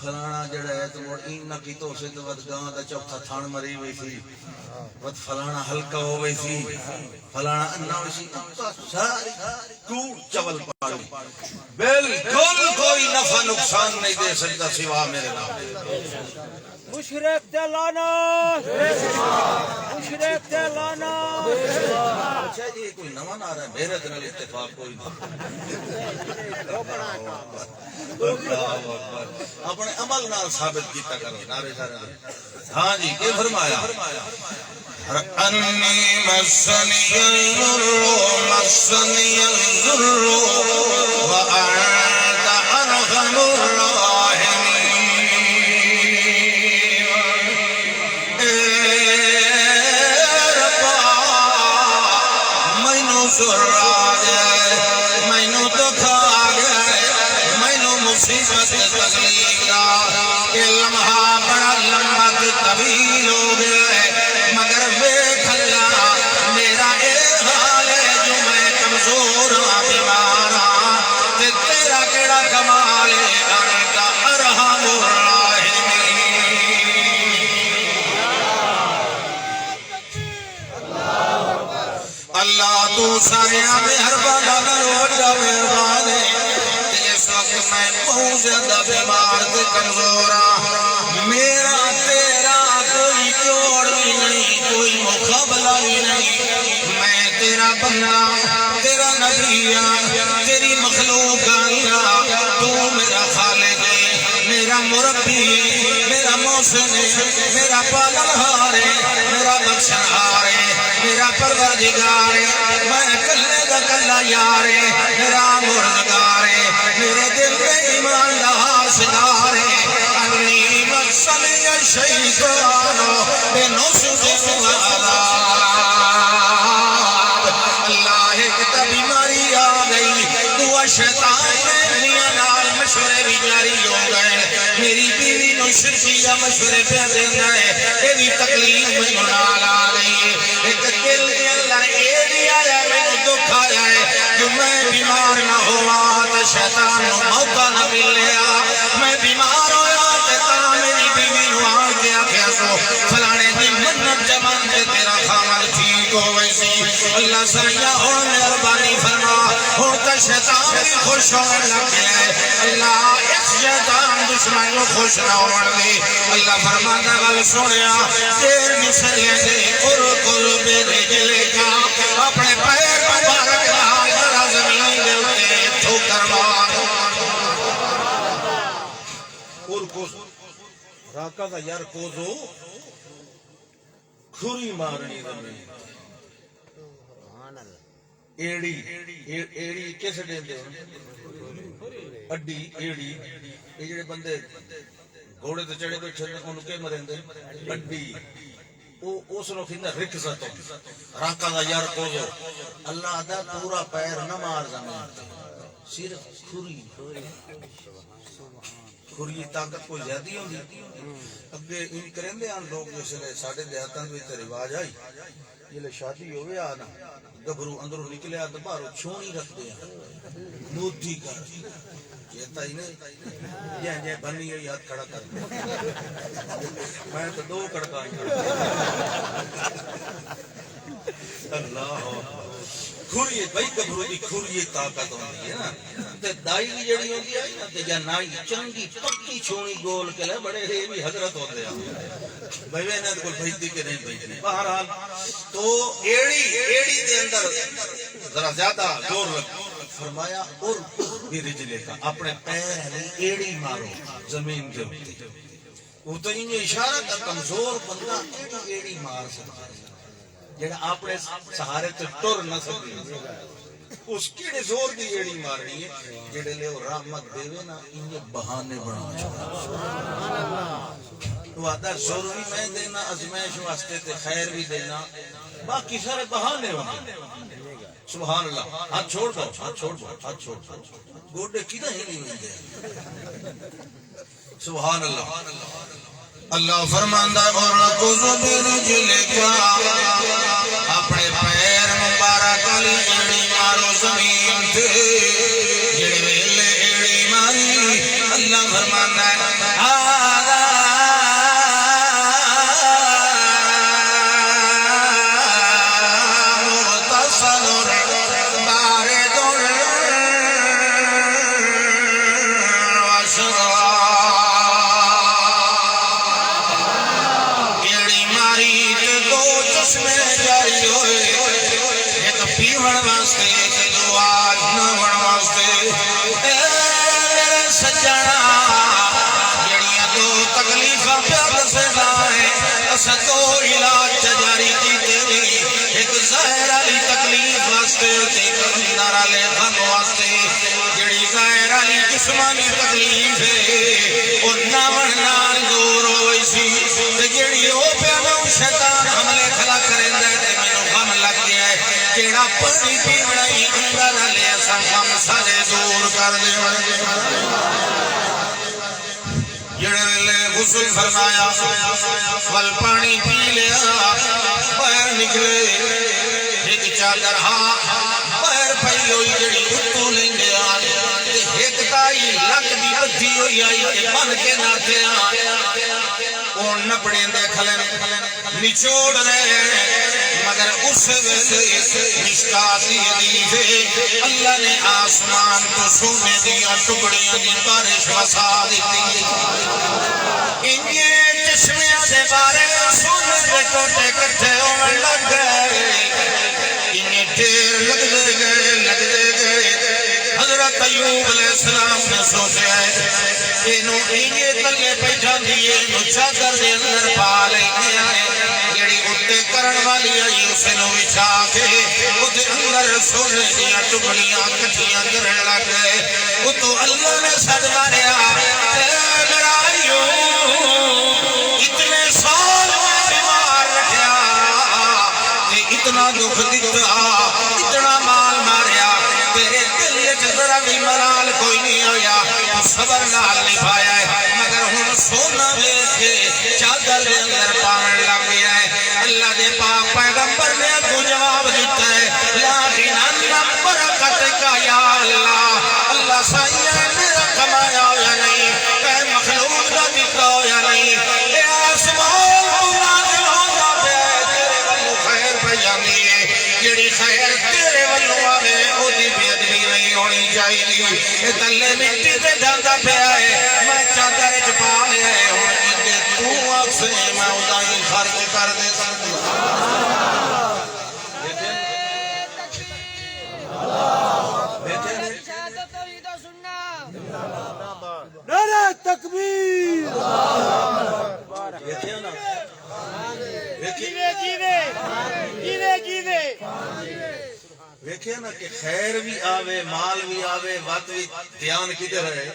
فلانا جڑا ہے تو این نہ کی تو سے تو ود گاں دا چوتھا تھان مری ہوئی تھی، ود فلانا ہلکا ہو گئی تھی، فلانا انہ ہوئی تھی، ساری کوٹ چول پاڑی، بالکل کوئی نفع نقصان نہیں دے سکتا سوا میرے نام۔ مشرک تے لانا، مشرک تے لانا۔ اچھا یہ کوئی نواں نہ رہا ہے، میرے دن اتفاق کوئی اپنے عمل نال ثابت کیتا کرو نعرے سارے۔ ہاں جی یہ فرمایا انی مسنی الضر مسنی الضر وانت ارحم الراحمین، ضر آ گئے مینوں دکھ آ گئے مینوں مصیبت تکلیف دا یہ لمحہ بڑا لمبا تے طویل ہو گیا ہے، مگر ویکھ اللہ میرا اے حال ہے جو میں کمزور ہاں بیمار ہاں تے تیرا کیڑا کمال ہے انت ارحم الراحمین۔ اللہ تو سارے مہربان روجہ مہربان ہے، اس وقت میں بہت زیادہ بیمار تے کمزور ہاں، میرا تیرا کوئی جوڑ بھی نہیں، کوئی مقابلہ بھی نہیں، میں تیرا بندہ تیرا نبی ہاں، تیری مخلوق ہاں، تو میرا خالق ہے، میرا مربی ہے، میرا محسن ہے، میرا پالنہار ہے، میرا بخشنہار ہے، میرا پروردگار ہے، میں کلے دا کلا یار ہے، میرا مردگار ہے، میرے دل میں ایمان دا حاصلار ہے، انی مسنی الشیطان بنصب وعذاب۔ اللہ ایک تا بیماری آ گئی، دعا شیطان میں میاں نال مشورے بھی جاری ہو گئے، میری بیوی نو شرکیہ مشورے پہ دینا ہے، یہ بھی تکلیف میں نال آ گئی، ایک دل میں اللہ نے یہ بھی آیا میں دکھ آیا ہے کہ میں بیمار نہ ہوا تو شیطان نو موقع نہ ملیا، میں بیمار ہویا تو میری بیوی نو آ کے آکھیا سو فلانے دی منت جمان تے تیرا خامل ٹھیک ہو ویسی، اللہ سریا ہون مہربانی فرما ہون تا شیطان بھی خوش ہونے لگ گیا ہے، اللہ اس شیطان دشمن کو خوش نہ ہونے دے، اللہ فرماتا گل سنیا تیر مسلے سے قرقل بے رجلے کا اپنے پیر مبارک رہا ذرا زمین دے اٹھے ٹھوکر مار قرقل راکہ دا یار کوزو کھری مارنی زمین ایڑی ایڑی کیسے دیندے ہو اڈی ایڑی یہ جڑے بندے گھوڑے تے چڑھے بیٹھے انہوں کے مرندے اڈی اس نو کھیندا رکزت راکہ دا یار کوزو اللہ دا پورا پیر نہ مار زمین صرف کھری کھری طاقت کوئی زیادہ ہوندی اگے ان کرندے آن لوگ جس لے ساڈے دیہاتاں وچ رواج آئی جلے شادی ہوئے آنا گبرو اندروں نکلے آ تو باہروں چھونی رکھتے ہیں نوتی کر چیتا ہی نہیں جہاں جہاں بنی ہوئی ہاتھ کھڑا کر میں تو 2 کڑکائی اللہ کھوری بھائی گبرو دی کھوری طاقت ہوندی ہے نا تے دائی بھی جڑی ہوندی ہے نا تے یا نائی چنگی پکی چھونی گول کے لے بڑے ہے بھی حضرت ہوندے ہیں بھائی انہاں کول بھیجدی کہ نہیں بھیجدی بہرحال تو ایڑی دے اندر ذرا زیادہ زور لگ فرمایا اور بھی رجلے کا اپنے پیر علی ایڑی مارو زمین کے اوپر وہ تو انہیں اشارہ کا کمزور بندہ ایڑی مار سکتا ہے جڑا اپنے سہارے تے ٹر نہ سکے اس کیڑے زور دی ایڑی مارنی ہے جڑے لے وہ رحمت دیوے نا انہیں بہانے بنا چھوڑا سبحان اللہ تو آدھا زور بھی میں دینا ازمائش واسطے تے خیر بھی دینا باقی سارے بہانے ہونے سبحان اللہ ہاتھ چھوڑ دو ہاتھ چھوڑ دو ہاتھ چھوڑ دو گوڑے کدھا ہی نہیں ملتے سبحان اللہ اللہ فرماندہ اور نقض برجلکا اپنے پیر مبارک علی ایڑی مارو زمین تھے جڑے ویلے ایڑی ماری اللہ فرماندہ تو علاج جاری کی تیری ایک ظاہر علی تکلیف واسطے ایک اندر علی غم واسطے جڑی ظاہر علی جسمانی تکلیف ہے اور ناون نال دور ہوئی سی جڑی او پیانو شیطان حملے کھلا کریں دے تے مینوں غم لگ گیا ہے جڑا پانی پیونا ہی اندر علی اساں غم سارے دور کر دے غسل فرمایا پھل پانی پی لیا پیر نکلے ایک چادر ہاں پیر پئی ہوئی جڑی اتو لینگے آنے ایک تائی لک دی بدھی ہوئی آئی کہ بن کے ناتے اون نپڑیں دے کھلن نچوڑ رہے مگر اس ویلے مشکاتی حدیث ہے اللہ نے آسمان تو سونے دیا ٹکڑیاں دی بارش وسا دیتی انہیں چشمیاں دے بارے سونے دے ٹوٹے کٹھے ہونے لگ گئے انہیں ڈھیر لگ دے گئے حضرت ایوب علیہ السلام نے سوچا ہے انہیں تلے بیٹھا دیئے انہوں چادر دے اندر پا لے گئے جڑی اٹھے کرن والی آئی اسے نو بچھا کے اٹھے اندر سونے دیا ٹکڑیاں کٹھیاں کرن لگ گئے وہ تو اللہ نے سد ماریا میرا اتنے سال میں بیمار رکھیا اتنا دکھ دکھا اتنا مال ماریا تیرے دل ذرا بھی ملال کوئی نہیں ہویا صبر نال نبھایا ہے مگر ہم سونا بیٹھے چادر دے اندر پاون لگ گیا ہے اللہ دے پاک پیغمبر نے کو جواب دیتا ہے لیکن انم برکت کا یا اللہ اللہ سائیہ میرا کمایا یا نہیں اے مخلوق دا دیتا یا نہیں اے آسمان کو نازل ہو جاتے ہیں تیرے والو خیر بیانی ہے جڑی خیر تیرے والو آوے او دی بیدنی نہیں ہونی چاہیے اے تلے مٹی تے جاندہ پہ آئے میں چادر چپا لے آئے ہوں جتے تو آپ سے میں ادائی خرچ کر دے سکتی نعرہ تکبیر دیکھیں نا کہ خیر بھی آوے مال بھی آوے وقت بھی دھیان کدھر ہے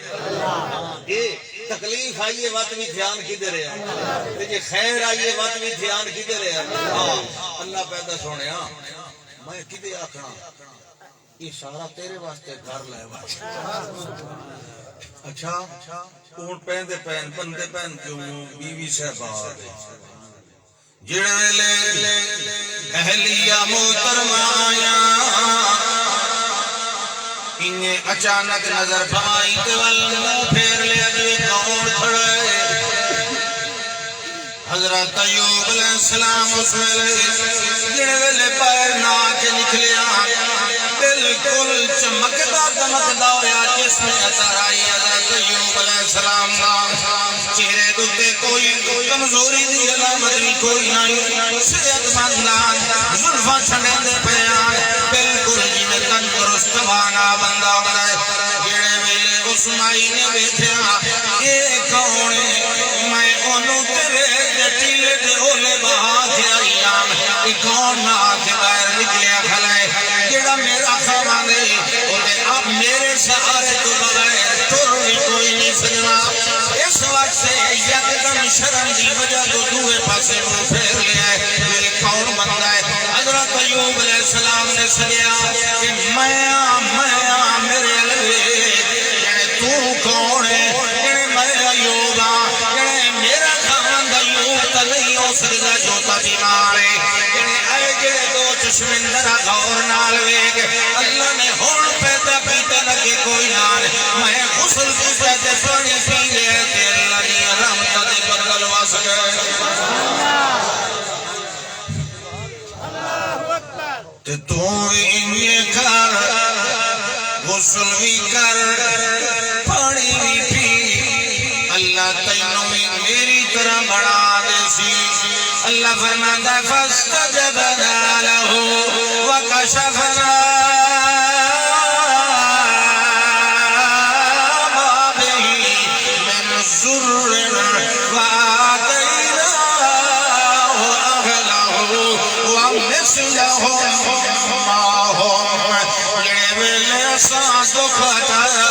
یہ تکلیف آئیے وقت بھی دھیان کدھر ہے یہ خیر آئیے وقت بھی دھیان کدھر ہے اللہ پیدا سونے میں کدھے آکھنا یہ سارا تیرے واسطے کر لے اچھا اون پہندے پہن بندے پہن کیوں بیوی صاحبہ جڑے لے اہلیہ محترمہ آیا انہیں اچانک نظر پھمائی تے والمو پھیر لیا جو کون کھڑے حضرت ایوب علیہ السلام اس ویلے جڑے ویلے پیر نہ کے نکلیا بالکل چمکدا دمکدا ہویا جس میں اثر آئی حضرت ایوب علیہ السلام دا چہرے تے کوئی کمزوری دی علامت بھی کوئی نہیں صحت مند زلفاں چھڑے پیاں بالکل جویں تندرست وانا بندہ بنائے جڑے ویلے اس مائی نے ویکھیا اے کون میں اونوں تیرے جٹیلے تے اولے بہا کے ایام اے کون نہ کے باہر نکلیا کھلائے جڑا میرا خاوند ہے او تے اب میرے سہارے تو بغیر تر بھی کوئی نہیں سکنا اس وقت سے یکدم شرم دی وجہ تو دوسرے پاسے منہ پھیر لیا ہے یہ کون بندہ ہے حضرت ایوب علیہ السلام نے سنیا کہ میں میرے علیہ یعنی تو کون ہے یعنی میں ایوب یعنی میرا خاوند ایوب تا نہیں ہو سکتا جو تا بیمار ہے یعنی اے جڑے دو چشمندر غور نال ویکھ اللہ نے ہون پیدا کیتا لگے کوئی نال میں غسل کیتا تے پانی پی لے تے اللہ دی رحمت دے بدل وس گئے تے تو یہ کر غسل بھی کر پانی بھی پی اللہ تینوں میری طرح بنا دے سی اللہ فرماتا فاستجبنا له وكشفنا ما به من ضر وآتيناه أهله ومثلهم معهم جڑے ویلے ساں دکھ ہٹایا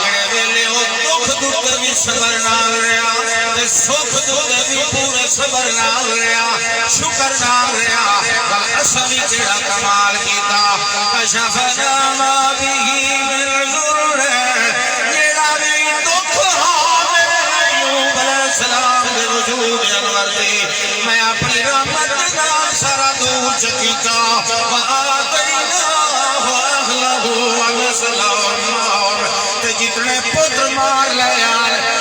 جڑے ویلے او دکھ دکھ بھی صبر نال رہیا تے سکھ دکھ بھی پورے صبر نال رہیا شکر نال رہیا بل اساں وی جڑا کمال کیتا کشفنا ما به من ضر جڑا بھی دکھ آوے ایوب علیہ السلام دے وجود انور تے میں اپنی رحمت نال سارا دور چکیتا جتنے پتر مار لیا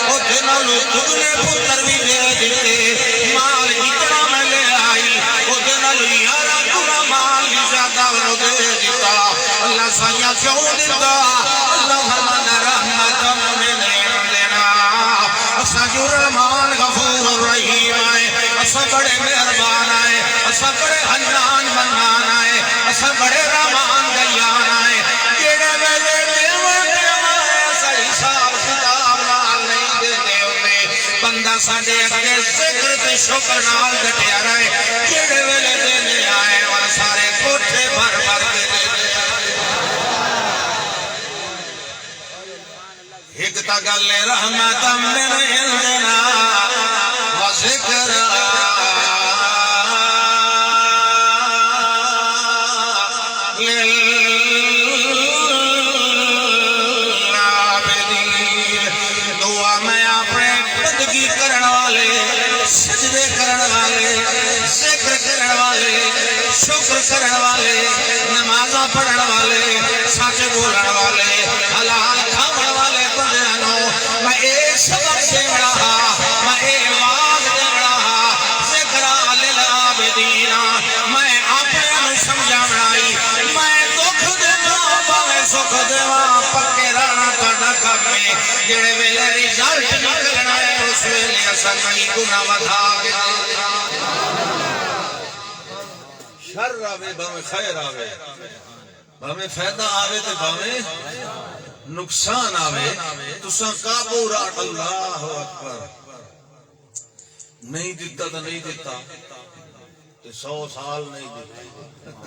وہ دنالو دگنے پتر بھی دے دیتے مال جتنا میں لے آئی وہ دنالو یارا دنا مال بھی زیادہ انہوں دے دیتا اللہ سائیہ کیوں دیتا اللہ فرمانا رحمت میں دینا اسا جو رحمان غفور الرحیم آئے اسا بڑے مہربان آئے اسا بڑے حنان منان آئے اسا بڑے رحمان دیان آئے جیڑے ویلے بندہ ساڑھے اگے ذکر تے شکر نال ڈٹیا رہے جڑے ویلے دینے آئے اور سارے کوٹھے بھر بھر کے دینے ایک تا گل رحمت من عندنا و ذکر کرن والے نمازاں پڑھن والے سچ بولن والے حلال کھاون والے بندیاں میں اے سبق دینا میں اے واز دینا ذکر للعابدین میں اپنے سمجھاونا میں دکھ دیواں بھاویں سکھ دیواں پکے رہنا تہاڈا کم ہے جڑے ویلے رزلٹ نکلنا ہے اس ویلے اساں کئی گنا ودا کے شر آوے بھاویں خیر آوے بھاویں فائدہ آوے تے بھاویں نقصان آوے تساں قابو راٹ اللہ اکبر نہیں دیتا تو نہیں دیتا تے 100 سال نہیں دیتا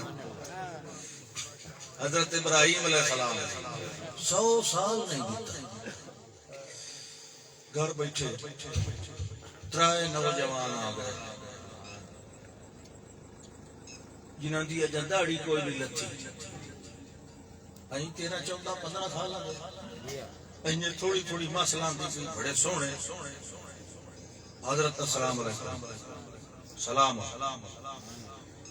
حضرت ابراہیم علیہ السلام 100 سال نہیں دیتا گھر بیٹھے ترائے نوجوان آ گئے جنہاں دی اجاں داڑھی کوئی نہیں لتھی અહીં 13 14 15 سال અહીં تھوڑی تھوڑی مسئلہ دی بڑے سونے حضرت السلام علیکم سلام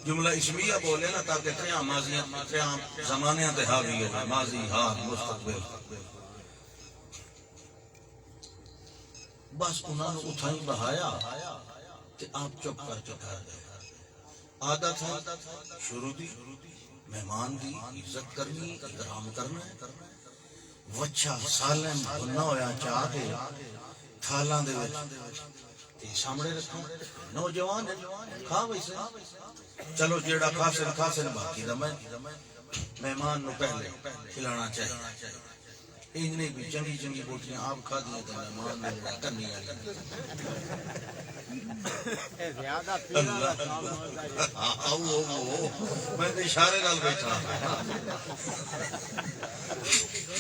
جملہ اسمیہ بولے نا تاکہ قیام ماضیاں قیام زمانیاں تے حاوی ہے ماضی حال مستقبل بس انہاں نے اٹھائی بہایا تے آپ چپ کر کے گھر گئے. عادت ہے شروع دی مہمان دی عزت کرنی احترام کرنا. وچھا سالن بننا ہویا چاہ کے تھالاں دے وچ تے سامنے رکھو. نوجوان کھا ویسے چلو جیڑا کھاسن باقی دا میں مہمان نو پہلے کھلانا چاہیے. انجنے بھی چنگی چنگی بوٹیاں آپ کھا دیے تے مہمان نے کرنی آئی. میں اشارے نال بیٹھا.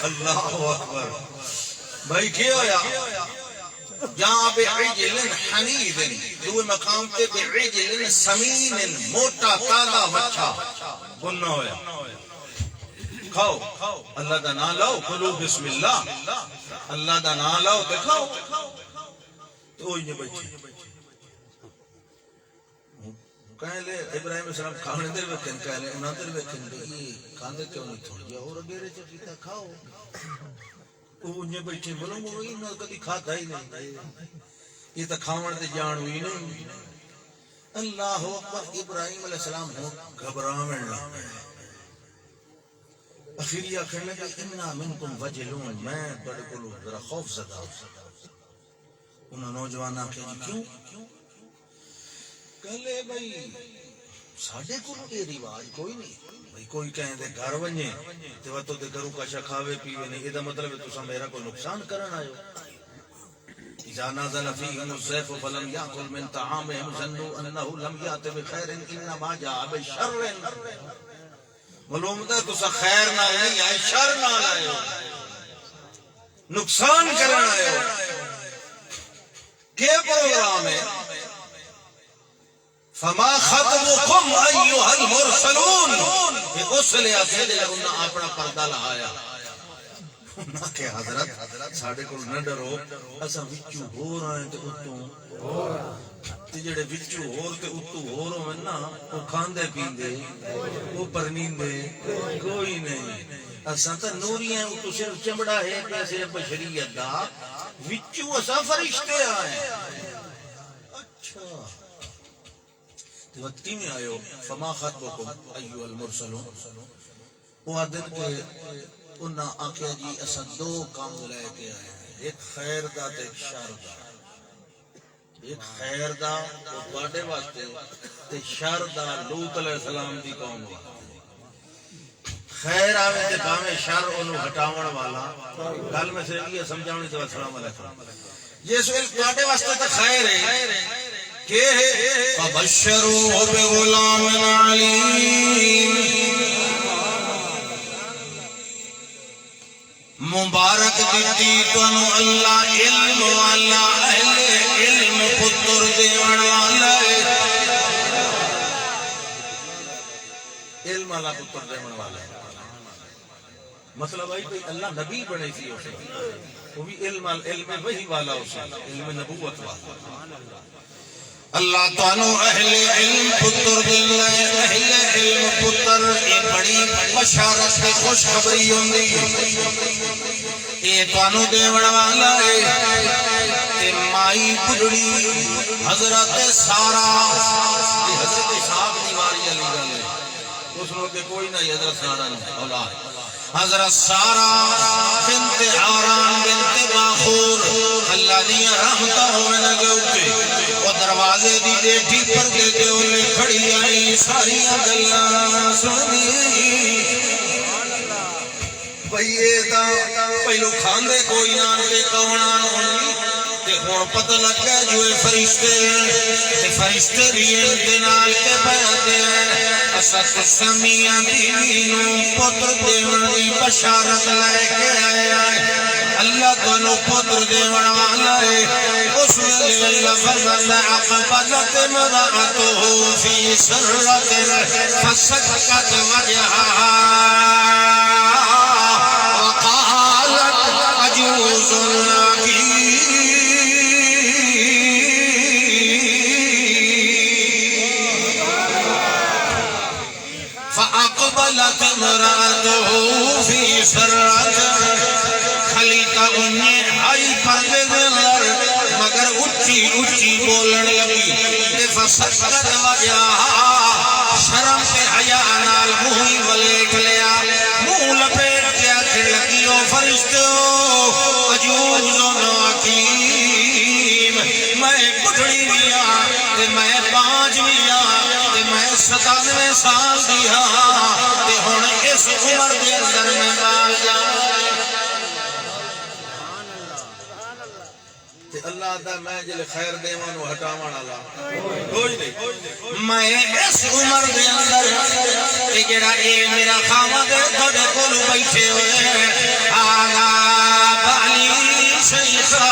اللہ اکبر. بھائی کیا ہویا جہاں بعجل حنیذ دو مقام تے بعجل سمین موٹا تازہ وچھا بننا ہویا. کھاؤ اللہ دا نام لاؤ. کلو بسم اللہ. اللہ دا نام لاؤ تے کھاؤ. تو یہ بچے کہنے لے ابراہیم السلام کھانے دے وکھن کہنے لے انہاں دے وکھن یہ کھاندے کیوں نہیں تھوڑی جا اور اگے چ کیتا کھاؤ. وہ یہ بیٹھے بولو وہ انہاں کبھی کھاتا ہی نہیں. یہ تو کھاون تے جان ہوئی نہیں. اللہ اکبر. ابراہیم علیہ السلام ہو گھبراون لگ پئے. اخیر یہ کہنے لگے انا منکم وجلون. میں بڑے کولو ذرا خوف زدہ. انہاں نوجوان آکھے جی کیوں؟ کہلے بھائی ساڈے کول یہ رواج کوئی نہیں. بھائی کوئی کہیں دے گھر ونجے تے وتو دے گھروں کا کھاوے پیوے نہیں. ادا مطلب ہے تساں میرا کوئی نقصان کرن آئے ہو. اذا نزل فيهم السيف فلم يأكل من طعامهم ظنوا انه لم يأت بخير انما جاء بشر. معلوم ہے تساں خیر نال نہیں آئے شر نال آئے ہو. نقصان کرن آئے ہو. کیا پروگرام ہے؟ فما خطبكم ايها المرسلون. یہ اس لیے آتے جب انہاں اپنا پردہ لہایا. انہاں کہ حضرت ساڈے کول نہ ڈرو اساں وچوں ہور آئے تے اتوں ہور تے جڑے وچوں ہور تے اتوں ہور ہون نا او کھاندے پیندے او پرنیندے کوئی نہیں. اساں تے نوریاں اتوں صرف چمڑا ہے پیسے بشریت دا وچوں اساں فرشتے آئے. اچھا وقتی میں آئے ہو. فما خطبکم ایوہ المرسلون. وہ آدھن کے انہاں آکھیا جی اساں دو کام لے کے آئے ہیں. ایک خیر دا تے ایک شر دا. ایک خیر دا وہ تواڈے واسطے تے شر دا لوط علیہ السلام دی قوم واسطے. خیر آوے تے بھاویں شر اونوں ہٹاون والا. گل میں صرف یہ سمجھاونی تے السلام علیکم. یہ سوال تواڈے واسطے تے خیر ہے کہ فبشروه بغلام علیم. مبارک دیتی تانوں اللہ علم والا اہل علم پتر دیون والا. علم والا پتر دیون والا. مطلب ہے کوئی اللہ نبی بنے سی اسے وہ بھی علم وحی والا اسے علم نبوت والا. اللہ تعالیٰ اہل علم پتر دلے. اہل علم پتر یہ بڑی بشارت سے خوشخبری ہوندی ہے. یہ تانوں دیون والا ہے. تے مائی بڈڑی حضرت سارا. یہ حضرت اسحاق دی واری علی گل ہے. اس نو کہ کوئی نہ حضرت سارا نے اولاد. حضرت سارا بنت حران بنت باخور اللہ دی رحمتہ ہونے لگے اوتے. دروازے دی بیٹھی پردے دے اولے کھڑی آئی ساری گلاں سنی. بھئی اے تا پہلو کھاندے کوئی نہ تے کونا نہیں تے ہن پتہ لگ گیا جو فرشتے تے فرشتے بھی دے نال کے بیٹھے اساں سمیاں بیوی نو پتر دیون دی بشارت لے کے آیا. اللہ تانوں پتر دیون والا ہے. اس ویلے اللہ فرماتا اقبلت امرأته في سرة فسكت وجهها وقالت عجوز فأقبلت امرأته في سرة. خلیقہ انہیں آئی پردے دے مگر اچھی اچھی بولن لگی. فسکت وجہ شرم پہ حیا نال منہ ولیٹ لیا منہ لپیٹ کے آخر لگی او فرشتو عجوز و حکیم میں بڑھڑی بھی ہاں تے میں 5 بھی ہاں تے میں 97 سال دی ہاں تے ہن اس عمر دے اندر میں مال جانا اللہ دا میں جلے خیر دیوان و ہٹاوان اللہ کوئی نہیں میں اس عمر دے اندر کہ جڑا اے میرا خامد تھوڑے کولو بیٹھے ہوئے آغا بالی شیخا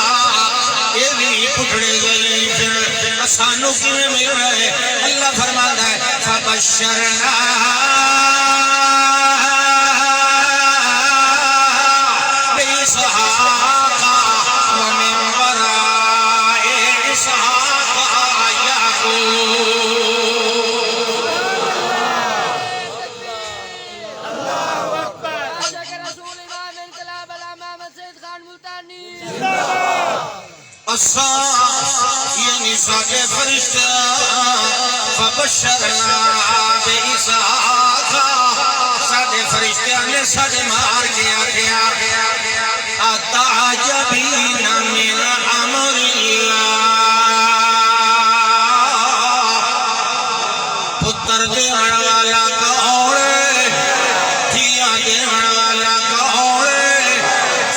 یہ بھی پٹھڑے گئی پھر سانو کی میں مل رہے اللہ فرماتا ہے فبشرنا بے صحاقہ ومن یعنی ساکے فرشتہ فبشرنا بِإِسْحَاقَ ساکے فرشتہ نے ساکے مار کیا اَتَعْجَبِينَ مِنْ أَمْرِ اللَّهِ پتر دیوان والا کوڑے دیا دیوان والا کوڑے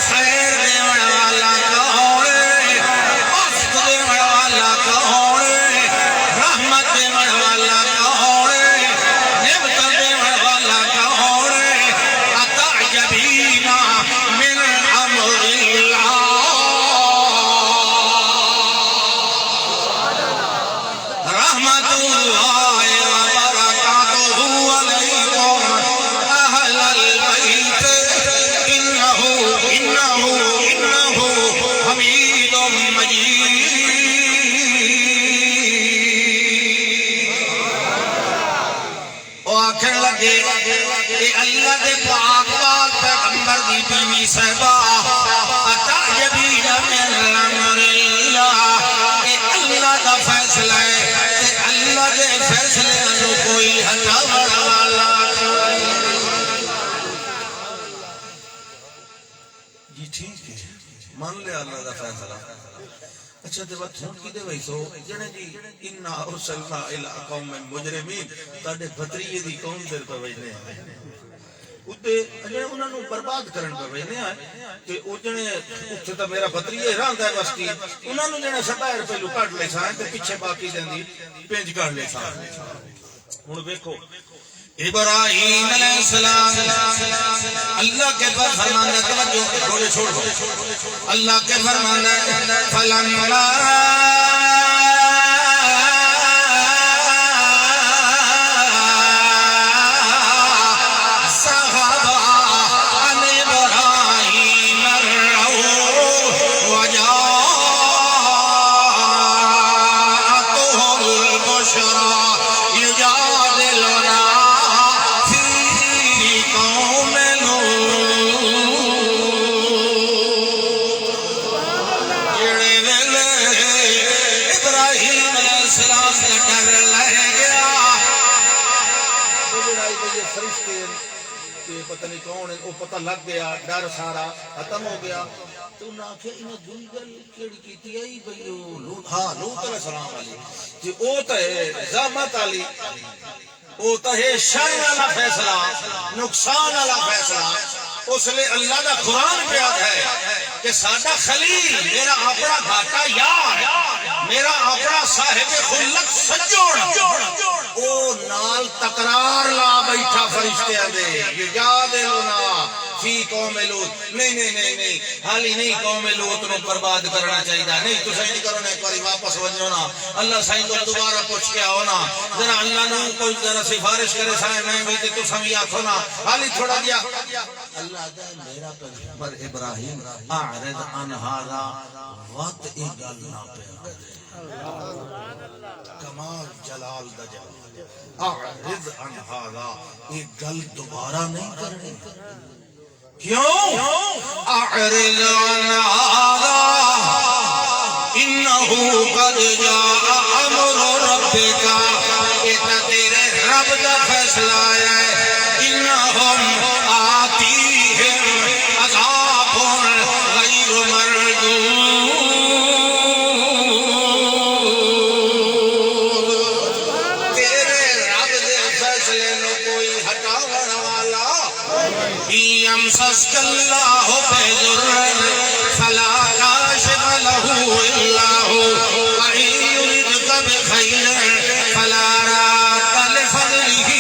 خیر دیوان والا کوڑے وقت دیوان والا کوڑے رحمت دیوان والا کوڑے نعمت دیوان والا کوڑے اتعجبین من امر اللہ رحمت اللہ اللہ دے پاک پاک پیغمبر دی بیوی صحبہ اتعجبین من امر اللہ اے اللہ دا فیصلہ ہے اے اللہ دے فیصلے انو کوئی ہٹاوڑ والا جی ٹھیک ہے مان لے اللہ دا فیصلہ اچھا دے وقت ہون کی دے وہی سو جنے جی اِنَّا اُرْسَلْنَا إِلَىٰ قَوْمٍ مُجْرِمِينَ تاڑے بھتریے دی قوم دیر پر وجنے آئے اُتے جنے انہوں نے برباد کرن پر وجنے آئے کہ او جنے اُتے تا میرا بھتریے ران دائے بستی انہوں نے جنے سبائر پہلو کٹ لے سائیں تے پیچھے باقی دیں دی پینج کٹ لے سائیں انہوں دیکھو ابراہیم علیہ السلام اللہ کے پر فرمانا توجہ چھوڑے چھوڑ اللہ کے فرمانا فلما پتہ نہیں کون ہے وہ پتہ لگ گیا ڈر سارا ختم ہو گیا تو انہاں آکھیا انہاں دوئی گل کیڑی کیتی ہے بھئی لوط لوط علیہ السلام والی کہ او تے زحمت والی او تے شر والا فیصلہ نقصان والا فیصلہ اس لئے اللہ دا قرآن پہ آتا ہے کہ ساڈا خلیل میرا اپنا گھاٹا یار میرا اپنا صاحب خلق سجوڑ او نال تقرار لا بیٹھا فرشتے دے یجادلنا فی قوم لوط نہیں حالی نہیں قوم لوط نو برباد کرنا چاہیے نہیں تو صحیح کرنا ایک باری واپس ونجو نا اللہ صحیح کو دوبارہ پوچھ کے آؤ نا ذرا اللہ نے کوئی ذرا سفارش کرے صاحب میں بھی تو سمی آنکھو نا حالی تھوڑا دیا اللہ دا میرا پیغمبر ابراہیم اعرض عن ھذا وقت ایک گل نہ پہ کمال جلال دا جلال اعرض عن ھذا ایک گل دوبارہ نہیں کرنی کیوں اعرض عن ھذا انه قد جاء امر رب ربکا، یہ تیرے رب دا فیصلہ ہے، انہم آتیہم عذاب غیر مردود۔ تیرے رب دے فیصلے نو کوئی ہٹاون والا، یمسسک اللہ بضر فلا کاشف لہ الا هو، وإن يردک بخیر فلا راد لفضلہ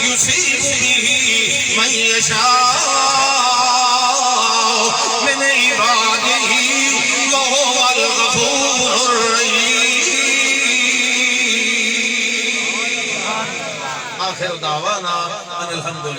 یصیب بہ من یشاء من عبادہ وہو الغفور الرحیم۔ آخر دعوانا ان الحمدللہ۔